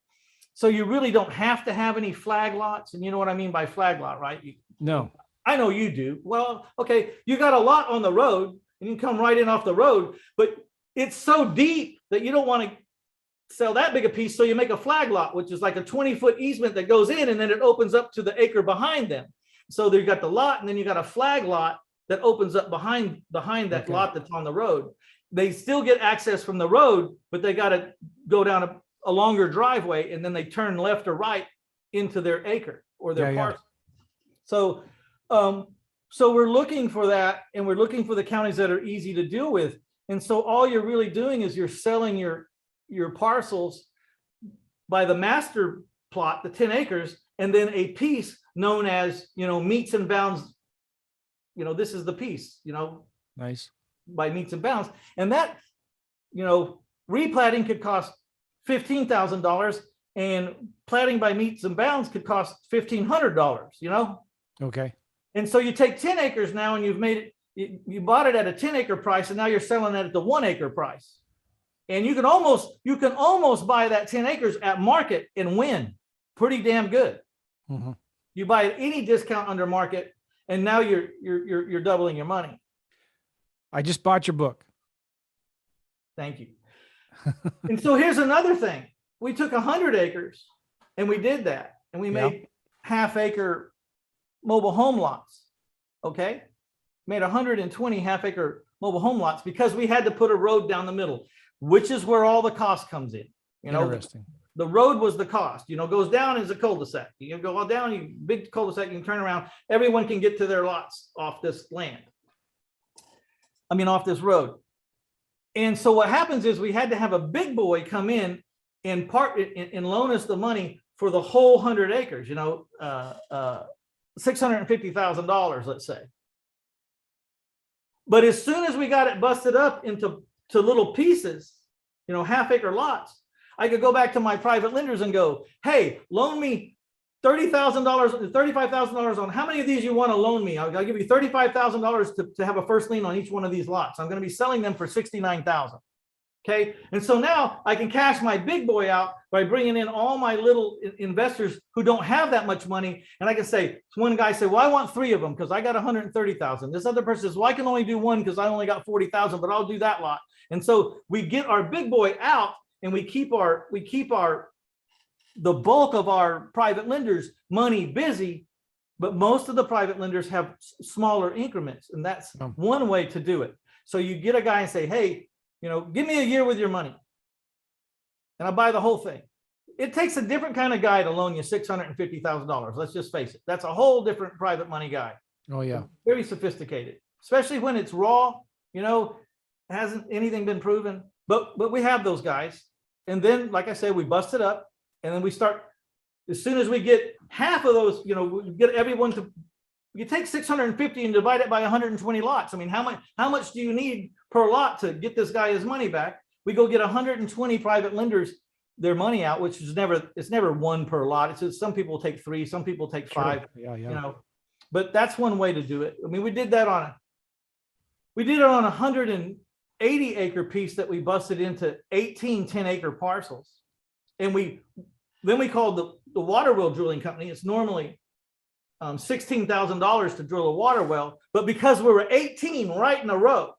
So you really don't have to have any flag lots. And you know what I mean by flag lot, right? No. I know you do. Well, okay, you got a lot on the road and you can come right in off the road, but it's so deep that you don't want to sell that big a piece. So you make a flag lot, which is like a 20-foot easement that goes in, and then it opens up to the acre behind them. So they've got the lot, and then you got a flag lot that opens up behind that lot that's on the road. They still get access from the road, but they got to go down a longer driveway, and then they turn left or right into their acre or their parcel. So, so we're looking for that, and we're looking for the counties that are easy to deal with. And so all you're really doing is you're selling your parcels by the master plot, the 10 acres, and then a piece known as, you know, meets and bounds. You know, this is the piece, you know, nice, by meets and bounds. And that, you know, replatting could cost $15,000, and platting by meets and bounds could cost $1,500, you know? Okay. And so you take 10 acres now, and you've made it, you bought it at a 10 acre price, and now you're selling it at the 1 acre price. And you can almost buy that 10 acres at market and win pretty damn good. Mm-hmm. You buy at any discount under market, and now you're doubling your money. I just bought your book. Thank you. And so here's another thing. We took 100 acres and we did that, and we made half-acre mobile home lots. Okay. Made 120 half-acre mobile home lots because we had to put a road down the middle, which is where all the cost comes in. You know, interesting. The road was the cost, you know, goes down as a cul-de-sac. You can go all down, you big cul-de-sac, you can turn around. Everyone can get to their lots off this land. I mean, off this road. And so what happens is we had to have a big boy come in and loan us the money for the whole 100 acres, you know, $650,000, let's say. But as soon as we got it busted up into little pieces, you know, half-acre lots, I could go back to my private lenders and go, hey, loan me $30,000, $35,000 on how many of these you want to loan me. I'll give you $35,000 to have a first lien on each one of these lots. I'm going to be selling them for $69,000. Okay. And so now I can cash my big boy out by bringing in all my little investors who don't have that much money. And I can say, one guy said, well, I want 3 of them because I got 130,000. This other person says, well, I can only do 1 because I only got 40,000, but I'll do that lot. And so we get our big boy out, and we keep the bulk of our private lenders money busy, but most of the private lenders have smaller increments, and that's one way to do it. So you get a guy and say, hey, you know, give me a year with your money, and I'll buy the whole thing. It takes a different kind of guy to loan you $650,000. Let's just face it. That's a whole different private money guy. Oh yeah. Very sophisticated, especially when it's raw, you know, hasn't anything been proven, but we have those guys. And then, like I said, we bust it up, and then we start, as soon as we get half of those, you know, we get everyone to, you take 650 and divide it by 120 lots. I mean, how much do you need per lot to get this guy his money back? We go get 120 private lenders their money out, which is it's never 1 per lot. It's just, some people take 3, some people take 5. Sure. Yeah. You know, but that's one way to do it. I mean, we did it on a 180 acre piece that we busted into 18 10-acre parcels. And then we called the water well drilling company. It's normally $16,000 to drill a water well, but because we were 18 right in a row,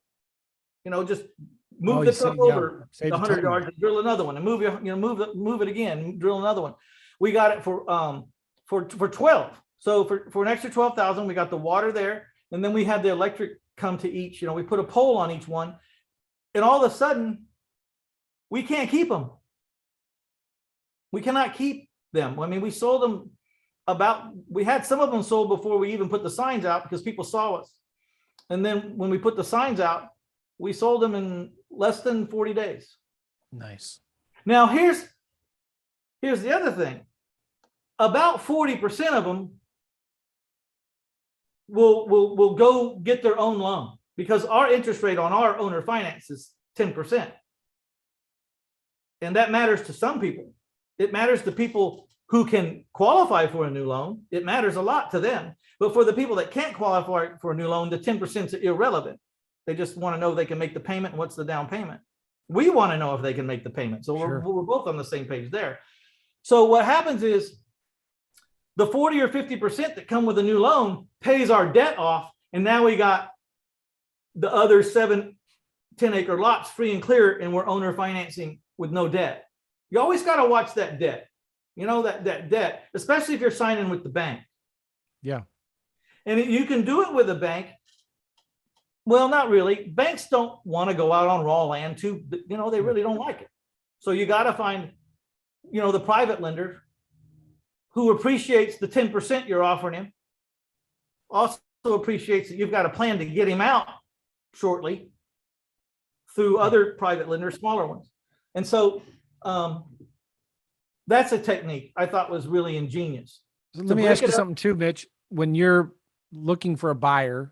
you know, just move the truck over the 100 yards and drill another one, and move it again, drill another one. We got it for 12. So for an extra 12,000, we got the water there, and then we had the electric come to each. We put a pole on each one, and all of a sudden, we can't keep them. We cannot keep them. I mean, we sold them we had some of them sold before we even put the signs out because people saw us. And then when we put the signs out, we sold them in less than 40 days. Nice. Now here's the other thing. About 40% of them will go get their own loan because our interest rate on our owner finance is 10%. And that matters to some people. It matters to people who can qualify for a new loan. It matters a lot to them. But for the people that can't qualify for a new loan, the 10% is irrelevant. They just want to know if they can make the payment and what's the down payment. We want to know if they can make the payment. So Sure. we're both on the same page there. So what happens is the 40 or 50% that come with a new loan pays our debt off. And now we got the other 7, 10-acre lots free and clear, and we're owner financing with no debt. You always got to watch that debt. That debt, especially if you're signing with the bank. Yeah. And you can do it with a bank. Well, not really. Banks don't want to go out on raw land too. They really don't like it. So you got to find, the private lender who appreciates the 10% you're offering him, also appreciates that you've got a plan to get him out shortly through other private lenders, smaller ones. And so, that's a technique I thought was really ingenious. So let me ask you something too, Mitch. When you're looking for a buyer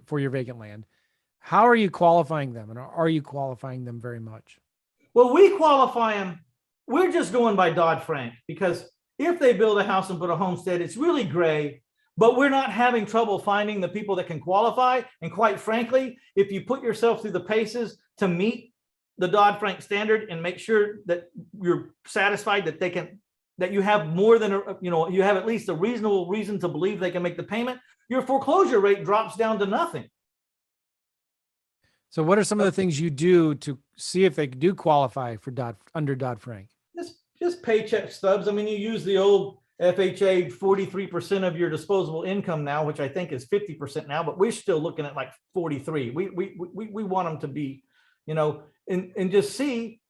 for your vacant land, how are you qualifying them? And are you qualifying them very much? Well, we qualify them. We're just going by Dodd-Frank because if they build a house and put a homestead, it's really gray, but we're not having trouble finding the people that can qualify. And quite frankly, if you put yourself through the paces to meet the Dodd-Frank standard and make sure that you're satisfied that you have more than, you have at least a reasonable reason to believe they can make the payment, your foreclosure rate drops down to nothing. So what are some of the things you do to see if they do qualify for under Dodd-Frank? Just paycheck stubs. I mean, you use the old FHA 43% of your disposable income now, which I think is 50% now, but we're still looking at like 43. We want them to be, and just see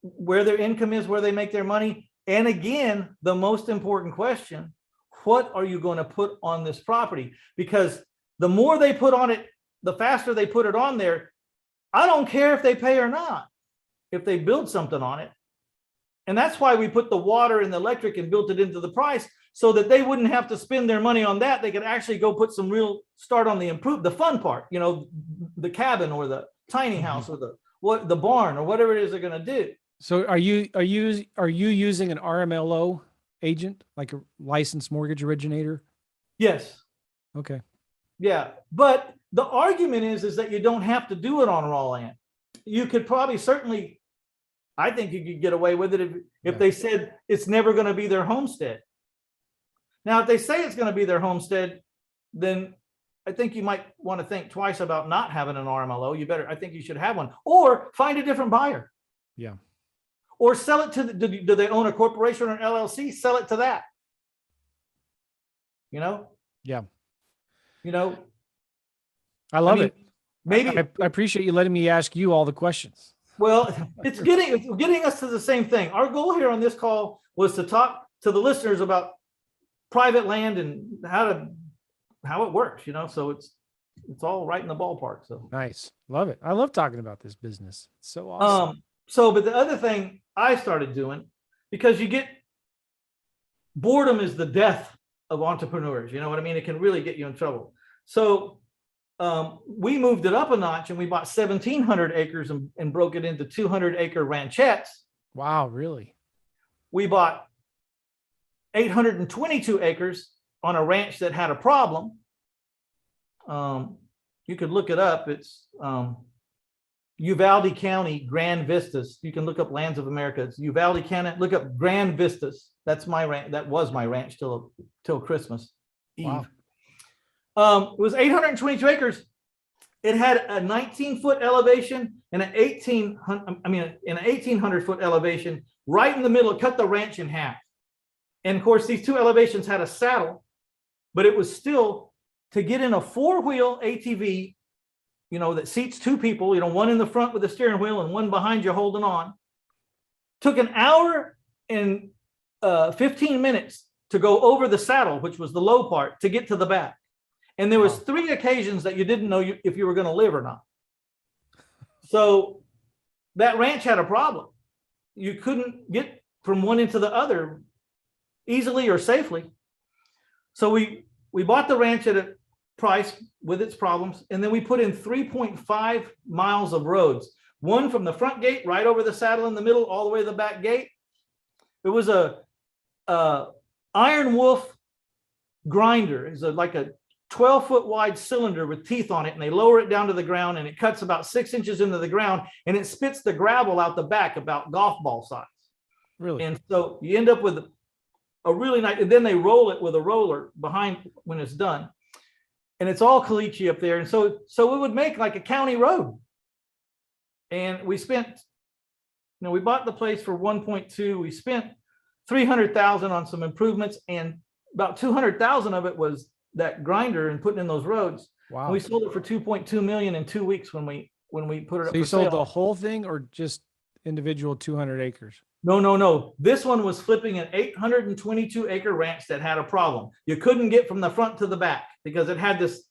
where their income is, where they make their money. And again, the most important question, what are you going to put on this property? Because the more they put on it, the faster they put it on there. I don't care if they pay or not, if they build something on it. And that's why we put the water and the electric and built it into the price so that they wouldn't have to spend their money on that. They could actually go put start on the fun part, the cabin or the tiny house or the barn or whatever it is they're going to do. So are you using an RMLO agent, like a licensed mortgage originator? Yes. Okay. Yeah. But the argument is that you don't have to do it on raw land. You could probably I think you could get away with it if they said it's never going to be their homestead. Now, if they say it's going to be their homestead, then I think you might want to think twice about not having an RMLO. I think you should have one, or find a different buyer. Yeah. Or sell it to do they own a corporation or an LLC? Sell it to that. Yeah. I love it. Maybe I appreciate you letting me ask you all the questions. Well, it's getting us to the same thing. Our goal here on this call was to talk to the listeners about private land and how it works, so it's all right in the ballpark. So nice. Love it. I love talking about this business. It's so awesome. But the other thing I started doing, because boredom is the death of entrepreneurs. You know what I mean? It can really get you in trouble. So we moved it up a notch and we bought 1,700 acres and broke it into 200-acre ranchettes. Wow, really? We bought 822 acres on a ranch that had a problem. You could look it up. It's Uvalde County, Grand Vistas. You can look up Lands of America. It's Uvalde County. Look up Grand Vistas. That's my ranch. That was my ranch till Christmas Eve. Wow. It was 822 acres. It had a 19-foot elevation and an 1,800-foot elevation right in the middle. It cut the ranch in half. And of course, these two elevations had a saddle, but it was still to get in a 4-wheel ATV, that seats 2 people, one in the front with the steering wheel and one behind you holding on. Took an hour and 15 minutes to go over the saddle, which was the low part, to get to the back. And there was 3 occasions that you didn't know if you were going to live or not. So that ranch had a problem. You couldn't get from one into the other easily or safely. So we bought the ranch at a price with its problems, and then we put in 3.5 miles of roads. One from the front gate right over the saddle in the middle, all the way to the back gate. It was a Iron Wolf grinder. It's like a 12-foot wide cylinder with teeth on it, and they lower it down to the ground, and it cuts about 6 inches into the ground, and it spits the gravel out the back about golf ball size. Really? And so you end up with a really nice, and then they roll it with a roller behind when it's done. And it's all caliche up there. And so it would make like a county road. And we spent, we bought the place for 1.2. We spent 300,000 on some improvements, and about 200,000 of it was that grinder and putting in those roads. Wow. And we sold it for 2.2 million in 2 weeks when we put it up. So you for sold sale. the whole thing or just individual 200 acres? No. This one was flipping an 822-acre ranch that had a problem. You couldn't get from the front to the back because it had this,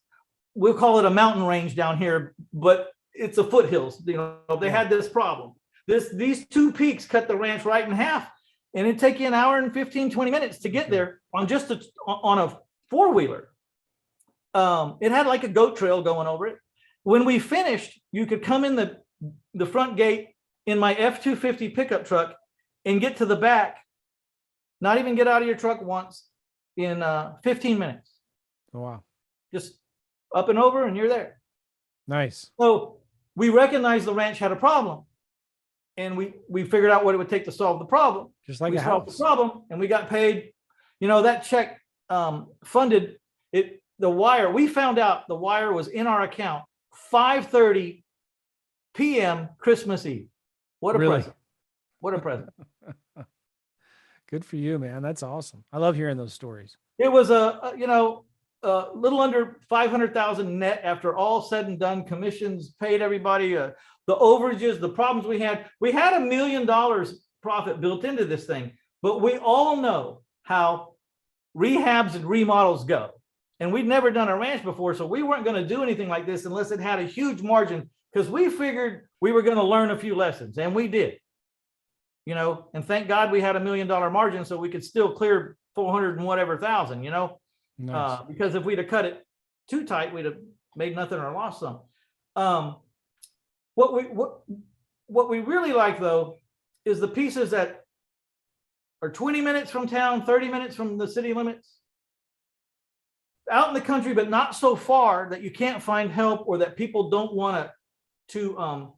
we'll call it a mountain range down here, but it's a foothills. They had this problem. These 2 peaks cut the ranch right in half, and it'd take you an hour and 15, 20 minutes to get there on just on a 4-wheeler. It had like a goat trail going over it. When we finished, you could come in the front gate in my F-250 pickup truck and get to the back, not even get out of your truck once, in 15 minutes. Oh, wow. Just up and over and you're there. Nice. So we recognized the ranch had a problem, and we figured out what it would take to solve the problem. Just like we a solved house. the problem, and we got paid. That check funded it. The wire, we found out the wire was in our account 5:30 p.m. Christmas Eve. What a present. What a present. Good for you, man. That's awesome. I love hearing those stories. It was a little under 500,000 net after all said and done. Commissions paid everybody, the overages, the problems we had. We had $1 million profit built into this thing, but we all know how rehabs and remodels go. And we'd never done a ranch before, so we weren't going to do anything like this unless it had a huge margin, because we figured we were going to learn a few lessons, and we did. And thank God we had $1 million margin, so we could still clear 400 and whatever thousand, Nice. because if we'd have cut it too tight, we'd have made nothing or lost some. What we really like, though, is the pieces that are 20 minutes from town, 30 minutes from the city limits, out in the country, but not so far that you can't find help or that people don't want to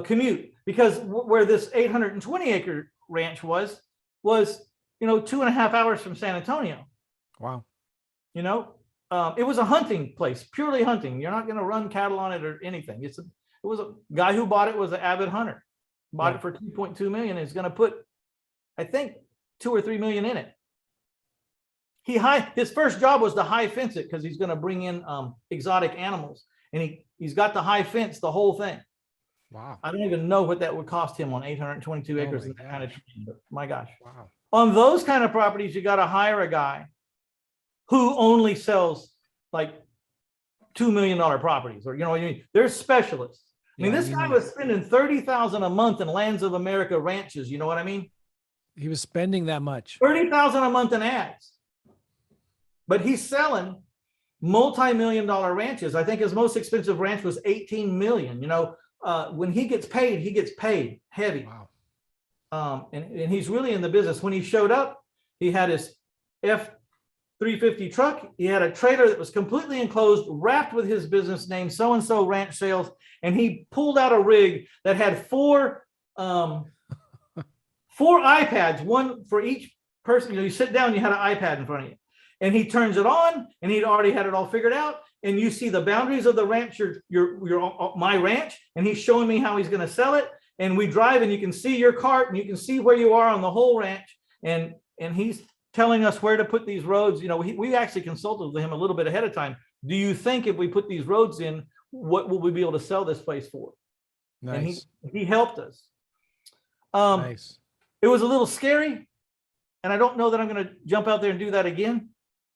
commute. Because where this 820-acre ranch was 2.5 hours from San Antonio. Wow. It was a hunting place, purely hunting. You're not going to run cattle on it or anything. It was a guy who bought it was an avid hunter, bought it for 2.2 million. And is going to put, I think, 2 or 3 million in it. His first job was to high fence it because he's going to bring in exotic animals, and he's got the high fence, the whole thing. Wow. I don't even know what that would cost him on 822 acres in that kind of terrain, but my gosh. Wow. On those kind of properties, you got to hire a guy who only sells like $2 million properties, or they're specialists. This guy was spending $30,000 a month in Lands of America ranches. You know what I mean? He was spending that much. $30,000 a month in ads. But he's selling multi-million-dollar ranches. I think his most expensive ranch was 18 million. When he gets paid heavy. Wow. And he's really in the business. When he showed up, he had his F-350 truck. He had a trailer that was completely enclosed, wrapped with his business name, so-and-so ranch sales. And he pulled out a rig that had four iPads, one for each person. You sit down, you had an iPad in front of you. And he turns it on, and he'd already had it all figured out. And you see the boundaries of the ranch, my ranch, and he's showing me how he's going to sell it. And we drive, and you can see your cart, and you can see where you are on the whole ranch. And he's telling us where to put these roads. We actually consulted with him a little bit ahead of time. Do you think if we put these roads in, what will we be able to sell this place for? Nice. And he helped us. Nice. It was a little scary, and I don't know that I'm going to jump out there and do that again,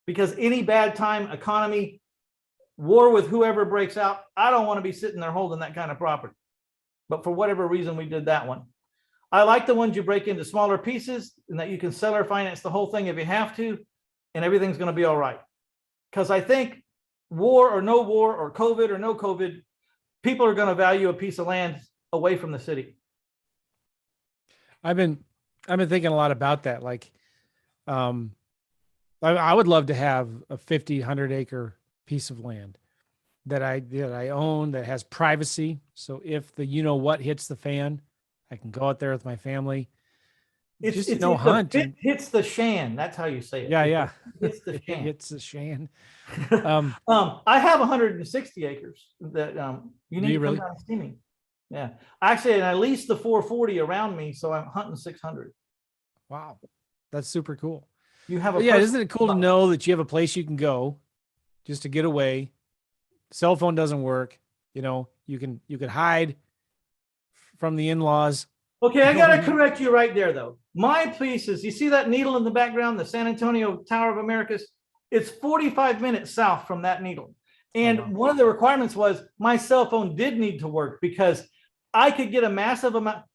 because any bad time, economy, war with whoever breaks out, I don't want to be sitting there holding that kind of property. But for whatever reason, we did that one. I like the ones you break into smaller pieces and that you can seller finance the whole thing if you have to, and everything's going to be all right. Because I think war or no war or COVID or no COVID, people are going to value a piece of land away from the city. I've been thinking a lot about that. Like, I would love to have a 50, 100 acre piece of land that I own, that has privacy. So if the, what hits the fan, I can go out there with my family. It's hunt. It hits the shan. That's how you say it. Yeah. It's the shan. It's the shan. I have 160 acres that you need to come down and see me. Yeah. Actually, and I lease the 440 around me, so I'm hunting 600. Wow. That's super cool. You have isn't it cool to know that you have a place you can go just to get away? Cell phone doesn't work. You can hide from the in-laws. Okay, I got to correct you right there, though. My piece is, you see that needle in the background, the San Antonio Tower of Americas? It's 45 minutes south from that needle. And one of the requirements was my cell phone did need to work, because I could get a massive amount.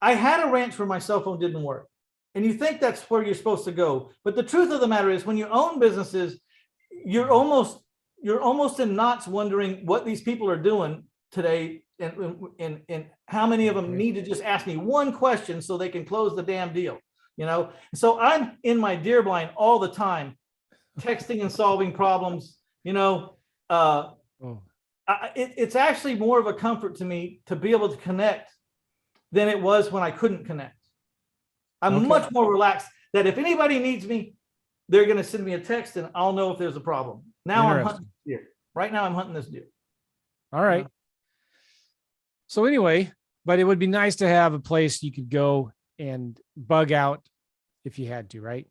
I had a ranch where my cell phone didn't work. And you think that's where you're supposed to go. But the truth of the matter is, when you own businesses, you're almost in knots wondering what these people are doing today, and how many of them need to just ask me one question so they can close the damn deal. So I'm in my deer blind all the time, texting and solving problems. It's actually more of a comfort to me to be able to connect than it was when I couldn't connect. I'm much more relaxed that if anybody needs me, they're going to send me a text and I'll know if there's a problem. Now I'm hunting this deer. Right now I'm hunting this deer. All right. So anyway, but it would be nice to have a place you could go and bug out if you had to, right?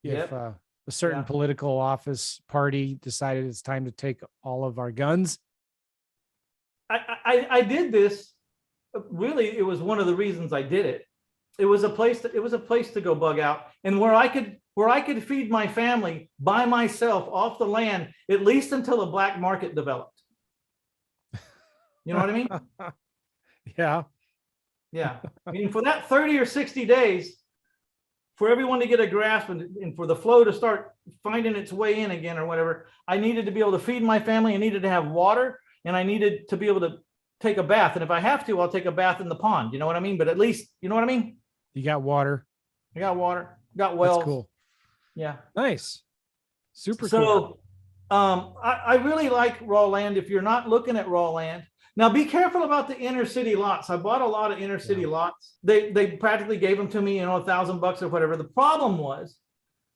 If a certain political office party decided it's time to take all of our guns. I did this. Really, it was one of the reasons I did it. It was a place to go bug out, and where I could feed my family by myself off the land, at least until the black market developed. You know what I mean? Yeah. Yeah. I mean, for that 30 or 60 days, for everyone to get a grasp and for the flow to start finding its way in again or whatever, I needed to be able to feed my family. I needed to have water, and I needed to be able to take a bath. And if I have to, I'll take a bath in the pond. You know what I mean? But at least, you know what I mean? You got water. I got water. Got wells. That's cool. Yeah. Nice. Super cool. So, I really like raw land. If you're not looking at raw land, now be careful about the inner city lots. I bought a lot of inner city lots. They practically gave them to me, $1,000 or whatever. The problem was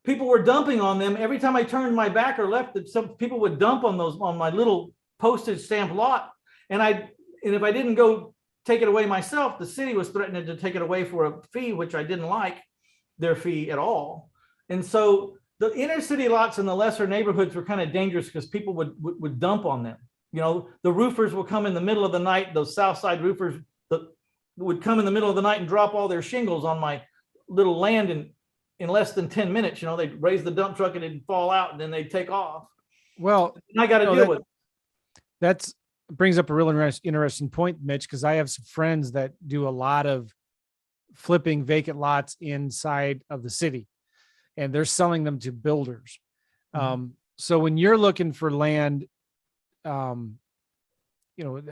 people were dumping on them. Every time I turned my back or left, some people would dump on my little postage stamp lot. And if I didn't go take it away myself, the city was threatening to take it away for a fee, which I didn't like their fee at all. And so the inner city lots in the lesser neighborhoods were kind of dangerous because people would dump on them. The roofers will come in the middle of the night. Those South Side roofers would come in the middle of the night and drop all their shingles on my little land in less than 10 minutes. They'd raise the dump truck and it'd fall out, and then they'd take off. Well, and I got to deal with it. That brings up a real interesting point, Mitch, because I have some friends that do a lot of flipping vacant lots inside of the city, and they're selling them to builders. Mm-hmm. So when you're looking for land, I'm going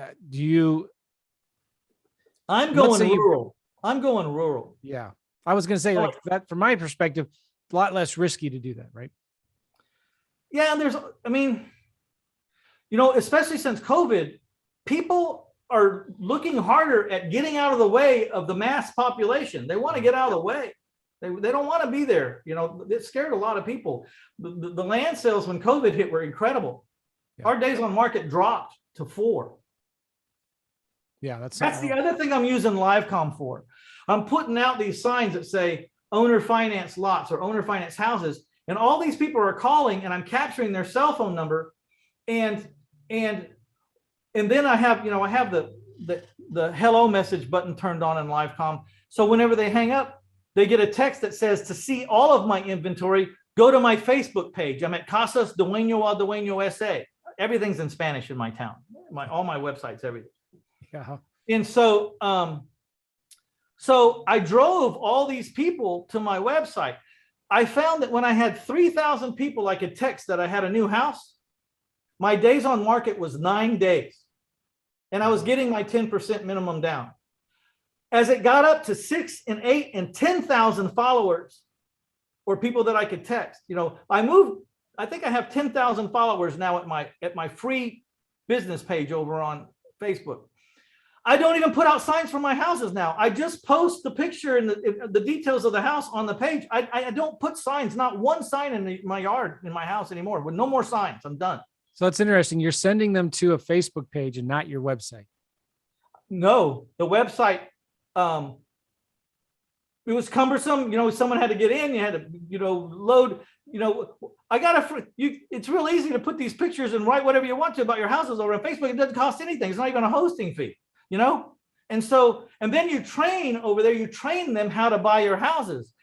rural. I'm going rural. Yeah. I was going to say, like, that from my perspective, a lot less risky to do that, right? Yeah. Especially since COVID, people are looking harder at getting out of the way of the mass population. They want to get out of the way. They don't want to be there. It scared a lot of people. The land sales when COVID hit were incredible. Yeah. Our days on market dropped to 4. Yeah, that's the other thing I'm using LiveCom for. I'm putting out these signs that say, owner finance lots or owner finance houses. And all these people are calling and I'm capturing their cell phone number. And then I have the hello message button turned on in LiveCom. So whenever they hang up, they get a text that says, to see all of my inventory, go to my Facebook page. I'm at Casas Dueño a Dueño SA. Everything's in Spanish in my town. All my websites, everything. Yeah. And so, so I drove all these people to my website. I found that when I had 3,000 people I could text that I had a new house, my days on market was 9 days. And I was getting my 10% minimum down. As it got up to 6 and 8 and 10,000 followers or people that I could text, I think I have 10,000 followers now at my free business page over on Facebook. I don't even put out signs for my houses now. I just post the picture and the details of the house on the page. I don't put signs, not one sign in my yard, in my house anymore. With no more signs, I'm done. So that's interesting. You're sending them to a Facebook page and not your website. No, the website, it was cumbersome. Someone had to get in, you had to, load, it's real easy to put these pictures and write whatever you want to about your houses over on Facebook. It doesn't cost anything. It's not even a hosting fee, and then you train over there, you train them how to buy your houses.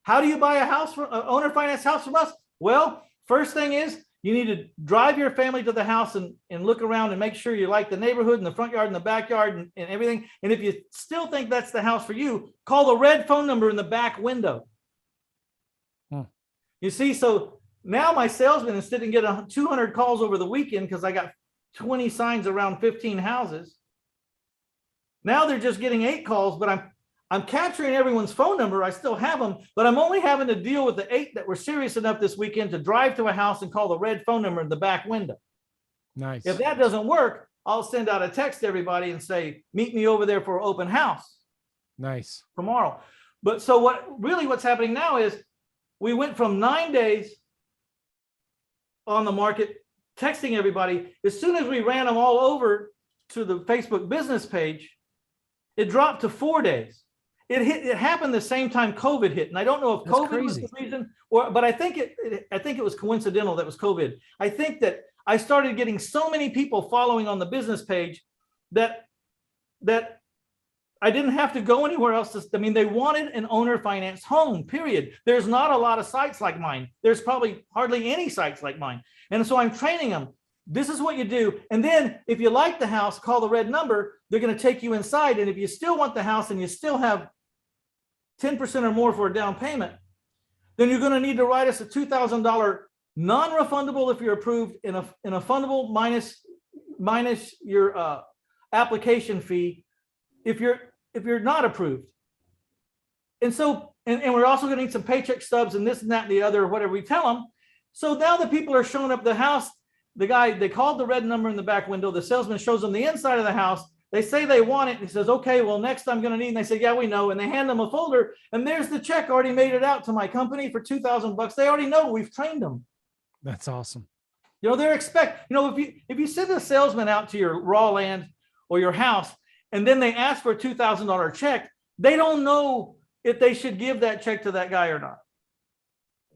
How do you buy a house from owner finance house from us? Well, first thing is, you need to drive your family to the house and look around and make sure you like the neighborhood and the front yard and the backyard and everything. And if you still think that's the house for you, call the red phone number in the back window. You see, so now my salesman, instead of getting 200 calls over the weekend because I got 20 signs around 15 houses, now they're just getting 8 calls, but I'm capturing everyone's phone number. I still have them, but I'm only having to deal with the 8 that were serious enough this weekend to drive to a house and call the red phone number in the back window. Nice. If that doesn't work, I'll send out a text to everybody and say, meet me over there for an open house. Nice. Tomorrow. But so what's happening now is we went from 9 days on the market, texting everybody. As soon as we ran them all over to the Facebook business page, it dropped to 4 days. It happened the same time COVID hit, and I don't know if COVID was the reason, but I think it was coincidental that it was COVID. I think that I started getting so many people following on the business page that I didn't have to go anywhere else. They wanted an owner finance home, period. There's not a lot of sites like mine. There's probably hardly any sites like mine. And so I'm training them. This is what you do. And then if you like the house, call the red number. They're going to take you inside. And if you still want the house and you still have 10% or more for a down payment, then you're going to need to write us a $2,000 non-refundable if you're approved, in a fundable minus your application fee if you're not approved. And so, and we're also going to need some paycheck stubs and this and that and the other, whatever we tell them. So now the people are showing up at the house. The guy, they called the red number in the back window. The salesman shows them the inside of the house. They say they want it. And he says, okay, well, next I'm going to need, and they say, yeah, we know. And they hand them a folder, and there's the check. Already made it out to my company for $2,000. They already know we've trained them. That's awesome. They're if you send a salesman out to your raw land or your house, and then they ask for a $2,000 check, they don't know if they should give that check to that guy or not,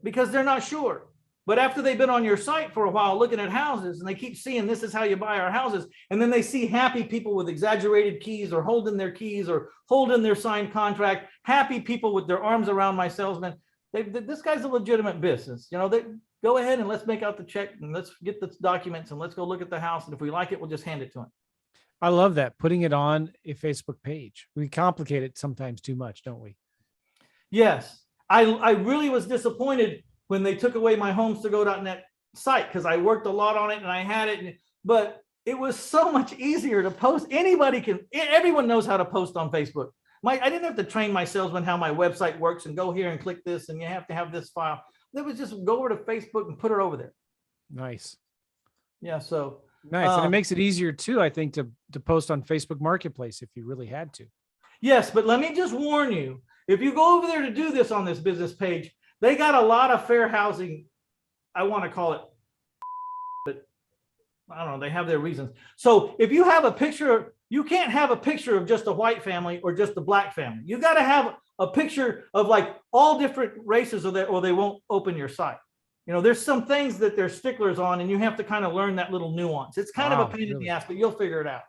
because they're not sure. But after they've been on your site for a while looking at houses, and they keep seeing this is how you buy our houses, and then they see happy people with exaggerated keys or holding their keys or holding their signed contract, happy people with their arms around my salesman, this guy's a legitimate business. They go ahead and let's make out the check and let's get the documents and let's go look at the house. And if we like it, we'll just hand it to him. I love that. Putting it on a Facebook page. We complicate it sometimes too much, don't we? Yes. I really was disappointed when they took away my homes2go.net site, because I worked a lot on it and I had it, but it was so much easier to post. Everyone knows how to post on Facebook. I didn't have to train my salesman how my website works and go here and click this and you have to have this file. It was just go over to Facebook and put it over there. Nice. Yeah. So nice. And it makes it easier too, I think, to post on Facebook Marketplace if you really had to. Yes, but let me just warn you, if you go over there to do this on this business page, they got a lot of fair housing. I want to call it, but I don't know. They have their reasons. So if you have a picture you can't have a picture of just a white family or just a black family. You got to have a picture of like all different races or they won't open your site. You know, there's some things that they're sticklers on, and you have to kind of learn that little nuance. It's kind of a pain in the ass, but you'll figure it out.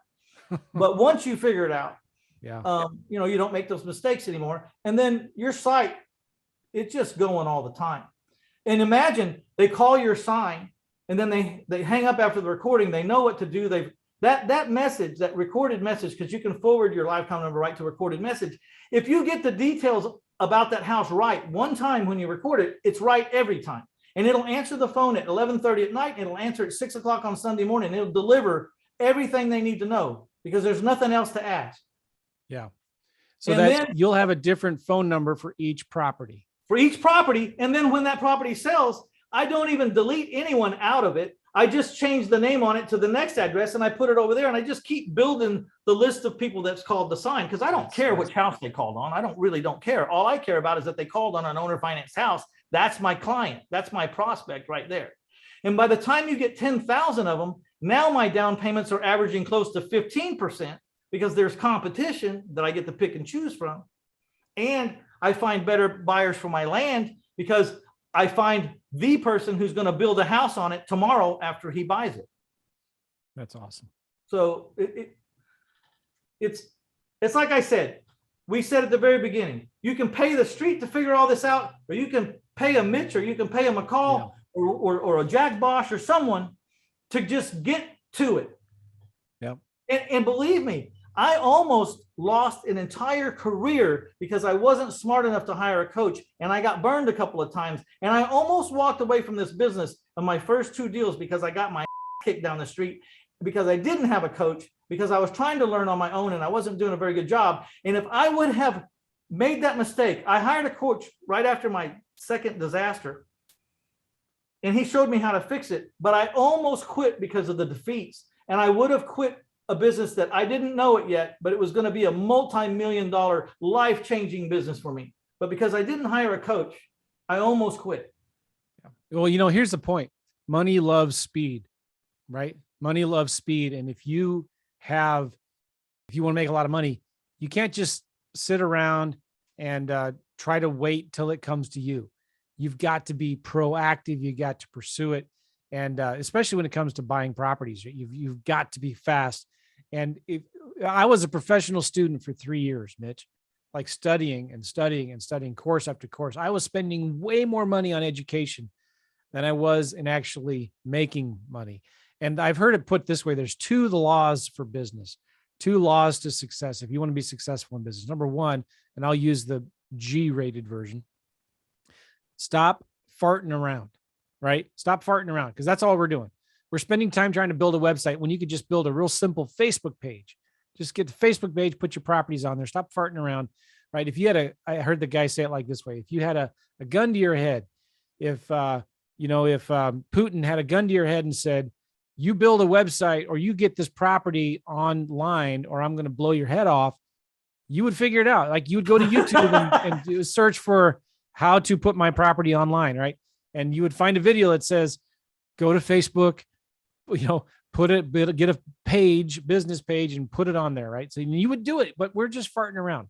But once you figure it out, you know, you don't make those mistakes anymore. And then your site, it's just going all the time. And imagine they call your sign and then they hang up after the recording. They know what to do. That message, that recorded message, because you can forward your Livecom number right to recorded message. If you get the details about that house right one time when you record it, it's right every time. And it'll answer the phone at 11:30 at night. It'll answer at 6 o'clock on Sunday morning. It'll deliver everything they need to know because there's nothing else to ask. Yeah. So that you'll have a different phone number for each property. For each property. And then when that property sells, I don't even delete anyone out of it. I just change the name on it to the next address and I put it over there, and I just keep building the list of people that's called the sign, because I don't care which house they called on. I don't care. All I care about is that they called on an owner finance house. That's my client. That's my prospect right there. And by the time you get 10,000 of them, now my down payments are averaging close to 15% because there's competition that I get to pick and choose from. And I find better buyers for my land because I find the person who's going to build a house on it tomorrow after he buys it. That's awesome. So it's like I said, we said at the very beginning, you can pay the street to figure all this out, or you can pay a Mitch, or you can pay a McCall, or a Jack Bosch or someone to just get to it. Yep. And believe me, I almost lost an entire career because I wasn't smart enough to hire a coach, and I got burned a couple of times, and I almost walked away from this business on my first 2 deals because I got my kicked down the street because I didn't have a coach, because I was trying to learn on my own and I wasn't doing a very good job. And if I would have made that mistake, I hired a coach right after my second disaster, and he showed me how to fix it, but I almost quit because of the defeats. And I would have quit a business that I didn't know it yet, but it was going to be a multi-million-dollar life-changing business for me. But because I didn't hire a coach, I almost quit. Well, you know, here's the point. Money loves speed, right? Money loves speed. And if you want to make a lot of money, you can't just sit around and try to wait till it comes to you. You've got to be proactive. You got to pursue it. And especially when it comes to buying properties, you've got to be fast. And I was a professional student for 3 years, Mitch, like studying course after course. I was spending way more money on education than I was in actually making money. And I've heard it put this way. There's 2 laws for business, 2 laws to success. If you want to be successful in business, number 1, and I'll use the G-rated version, stop farting around, right? Stop farting around, because that's all we're doing. We're spending time trying to build a website when you could just build a real simple Facebook page. Just get the Facebook page, put your properties on there, stop farting around, right? If you had I heard the guy say it like this way. If you had a gun to your head, if Putin had a gun to your head and said, you build a website or you get this property online or I'm going to blow your head off, you would figure it out. Like you would go to YouTube and do a search for how to put my property online, right? And you would find a video that says, go to Facebook, get a page, business page, and put it on there, right? So you would do it, but we're just farting around.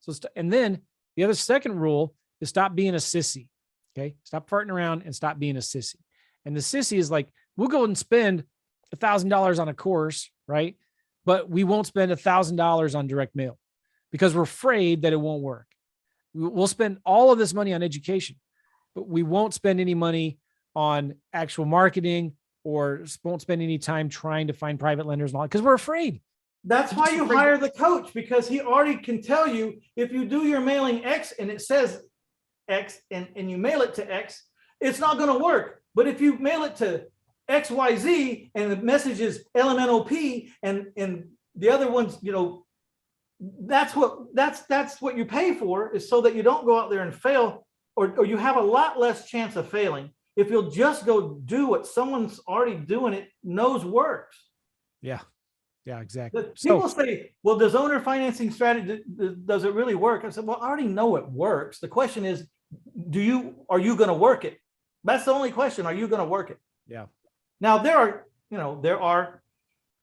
So, and then the second rule is stop being a sissy. Okay. Stop farting around and stop being a sissy. And the sissy is like, we'll go and spend $1,000 on a course, right? But we won't spend $1,000 on direct mail because we're afraid that it won't work. We'll spend all of this money on education, but we won't spend any money on actual marketing or won't spend any time trying to find private lenders and all that because we're afraid. That's why you hire the coach, because he already can tell you if you do your mailing X and it says X and you mail it to X, it's not going to work. But if you mail it to XYZ and the message is LMNOP and the other ones, that's what you pay for, is so that you don't go out there and fail, or you have a lot less chance of failing if you'll just go do what someone's already doing it knows works. Yeah, exactly. People say, well, does owner financing strategy, does it really work? I said, well, I already know it works. The question is, are you going to work it? That's the only question. Are you going to work it? Yeah. Now there are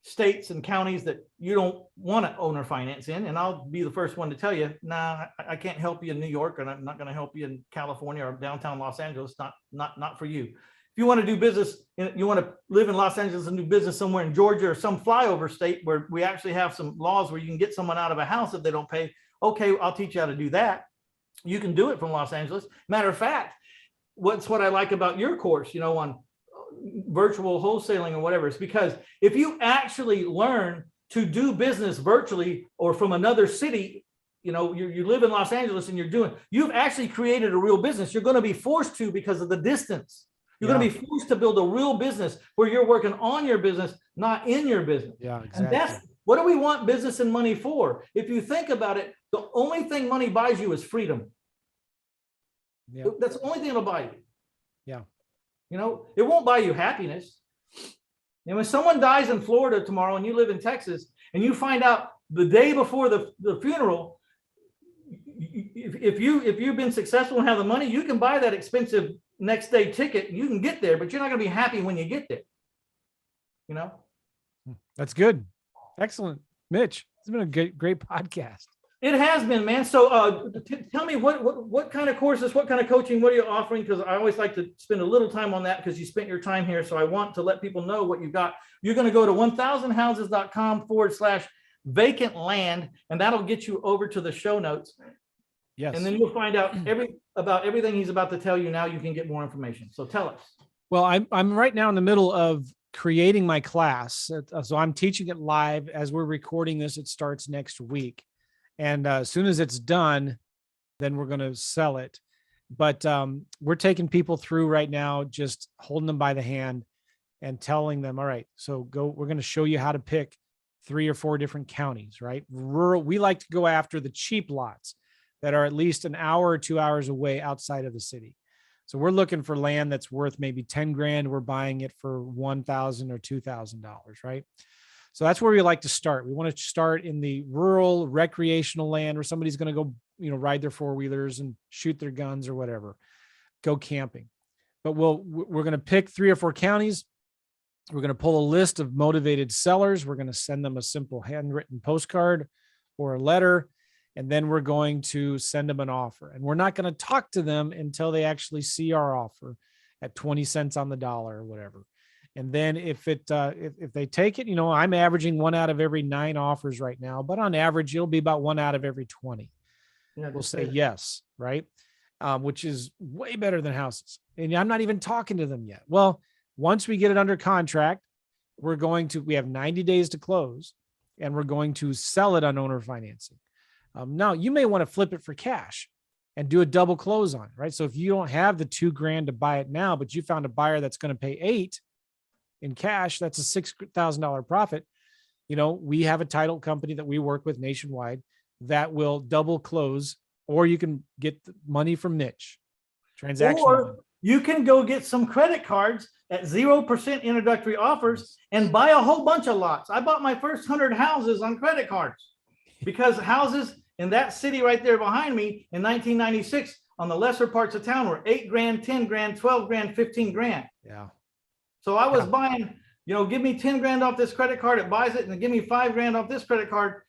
states and counties that you don't want to owner finance in. And I'll be the first one to tell you, nah, I can't help you in New York, and I'm not going to help you in California or downtown Los Angeles. Not for you. If you want to do business, you want to live in Los Angeles and do business somewhere in Georgia or some flyover state where we actually have some laws where you can get someone out of a house if they don't pay. Okay, I'll teach you how to do that. You can do it from Los Angeles. Matter of fact, what I like about your course, on virtual wholesaling or whatever, is because if you actually learn to do business virtually or from another city, you live in Los Angeles and you've actually created a real business. You're going to be forced to because of the distance. You're going to be forced to build a real business where you're working on your business, not in your business. Yeah, exactly. And that's what do we want business and money for? If you think about it, the only thing money buys you is freedom. Yeah. That's the only thing it'll buy you. Yeah. It won't buy you happiness. And when someone dies in Florida tomorrow and you live in Texas and you find out the day before the funeral, if you've been successful and have the money, you can buy that expensive next day ticket. You can get there, but you're not going to be happy when you get there. That's good. Excellent. Mitch, it's been a great podcast. It has been, man. So tell me what kind of courses, what kind of coaching, what are you offering? Because I always like to spend a little time on that because you spent your time here. So I want to let people know what you've got. You're going to go to 1000houses.com/vacant land, and that'll get you over to the show notes. Yes. And then you'll find out about everything he's about to tell you. Now you can get more information. So tell us. Well, I'm right now in the middle of creating my class. So I'm teaching it live as we're recording this. It starts next week. And as soon as it's done, then we're going to sell it. But we're taking people through right now, just holding them by the hand and telling them, all right, so we're going to show you how to pick 3 or 4 different counties, right? Rural. We like to go after the cheap lots that are at least an hour or 2 hours away outside of the city. So we're looking for land that's worth maybe 10 grand. We're buying it for $1,000 or $2,000, right? So that's where we like to start. We want to start in the rural recreational land where somebody's going to go, ride their 4-wheelers and shoot their guns or whatever, go camping. But we're going to pick 3 or 4 counties. We're going to pull a list of motivated sellers. We're going to send them a simple handwritten postcard or a letter. And then we're going to send them an offer. And we're not going to talk to them until they actually see our offer at 20 cents on the dollar or whatever. And then if they take it, I'm averaging 1 out of every 9 offers right now, but on average, it'll be about 1 out of every 20. Yeah, we'll say yes, right? Which is way better than houses. And I'm not even talking to them yet. Well, once we get it under contract, we have 90 days to close, and we're going to sell it on owner financing. Now, you may want to flip it for cash and do a double close on it, right? So if you don't have the $2,000 to buy it now, but you found a buyer that's going to pay $8,000 in cash, that's a $6,000 profit. We have a title company that we work with nationwide that will double close, or you can get the money from Mitch. Transaction. Or you can go get some credit cards at 0% introductory offers and buy a whole bunch of lots. I bought my first 100 houses on credit cards because houses in that city right there behind me in 1996 on the lesser parts of town were $8,000, $10,000, $12,000, $15,000. Yeah. So I was buying, give me $10,000 off this credit card, it buys it, and then give me $5,000 off this credit card,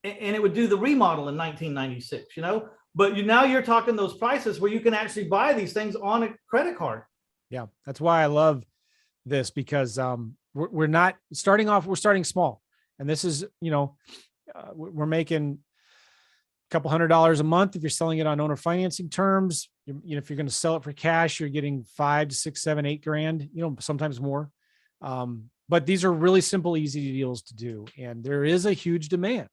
and it would do the remodel in 1996, But now you're talking those prices where you can actually buy these things on a credit card. Yeah, that's why I love this, because we're not starting off, we're starting small. And this is, we're making a couple $100 a month if you're selling it on owner financing terms. If you're going to sell it for cash, you're getting $5 to $6, $7, $8,000, sometimes more. But these are really simple, easy deals to do. And there is a huge demand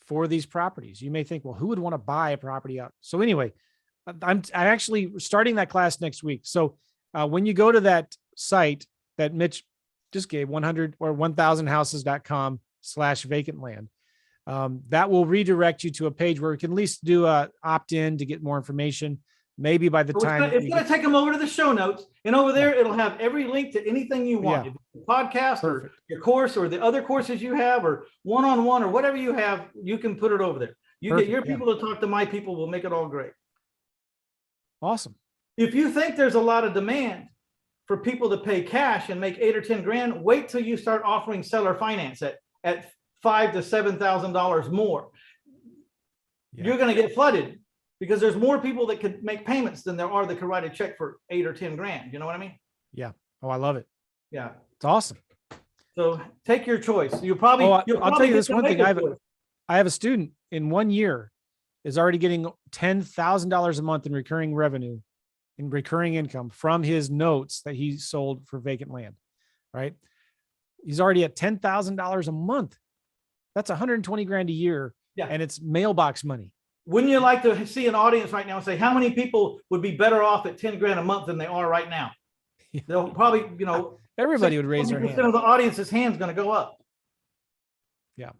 for these properties. You may think, well, who would want to buy a property out? So anyway, I'm actually starting that class next week. So when you go to that site that Mitch just gave, 100 or 1000houses.com/vacant land, that will redirect you to a page where we can at least do a opt-in to get more information. Maybe by the time it's going to take them over to the show notes, and over there it'll have every link to anything you want. Yeah. Podcast or your course or the other courses you have or one-on-one or whatever you have, you can put it over there. You get your people to talk to my people, will make it all great. Awesome. If you think there's a lot of demand, for people to pay cash and make 8 or 10 grand, wait till you start offering seller finance at $5,000 to $7,000 more. Yeah. You're going to get flooded because there's more people that could make payments than there are that could write a check for 8 or 10 grand. You know what I mean? Yeah. Oh, I love it. Yeah. It's awesome. So take your choice. You'll probably, I'll probably tell you get this to one make thing. a choice. I have a student in 1 year is already getting $10,000 a month in recurring revenue, in recurring income from his notes that he sold for vacant land, right? He's already at $10,000 a month. That's 120 grand a year. Yeah. And it's mailbox money. Wouldn't you like to see an audience right now and say, how many people would be better off at 10 grand a month than they are right now? They'll probably, you know, Everybody would raise their hand. of the audience's hand's going to go up. Yeah.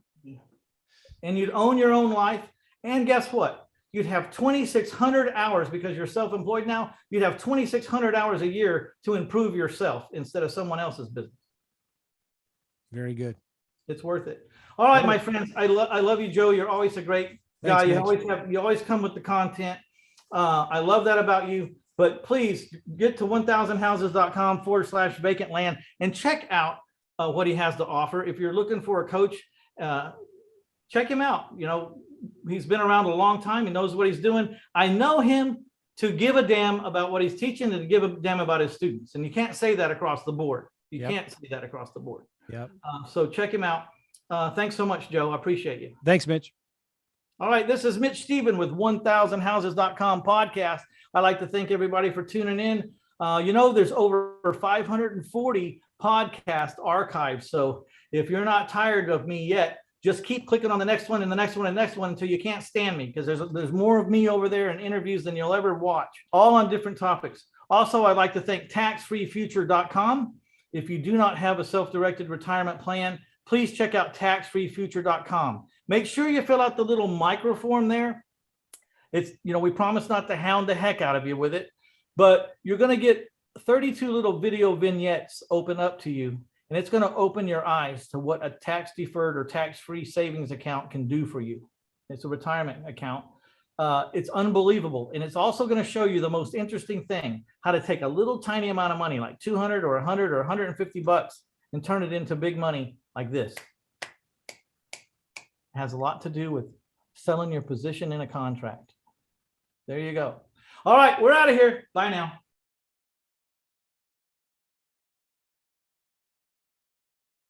And you'd own your own life. And guess what? You'd have 2,600 hours because you're self-employed now. You'd have 2,600 hours a year to improve yourself instead of someone else's business. Very good. It's worth it. All right, my friends. I love you, Joe. You're always a great guy. Thanks, You always come with the content. I love that about you. But please get to 1000houses.com/vacant land and check out what he has to offer. If you're looking for a coach, check him out. You know, he's been around a long time. He knows what he's doing. I know him to give a damn about what he's teaching and to give a damn about his students. And you can't say that across the board. You can't say that across the board. Yep. So check him out. Thanks so much, Joe. I appreciate you. Thanks, Mitch. All right. This is Mitch Stephen with 1000houses.com podcast. I'd like to thank everybody for tuning in. You know, there's over 540 podcast archives. So if you're not tired of me yet, just keep clicking on the next one and the next one and the next one until you can't stand me, because there's more of me over there in interviews than you'll ever watch, all on different topics. Also, I'd like to thank taxfreefuture.com. If you do not have a self-directed retirement plan, please check out taxfreefuture.com. Make sure you fill out the little microform there. It's, you know, we promise not to hound the heck out of you with it, but you're going to get 32 little video vignettes open up to you, and it's going to open your eyes to what a tax deferred or tax-free savings account can do for you. It's a retirement account. It's unbelievable. And it's also going to show you the most interesting thing, how to take a little tiny amount of money, like 200 or 100 or 150 bucks, and turn it into big money like this. It has a lot to do with selling your position in a contract. There you go. All right, we're out of here. Bye now.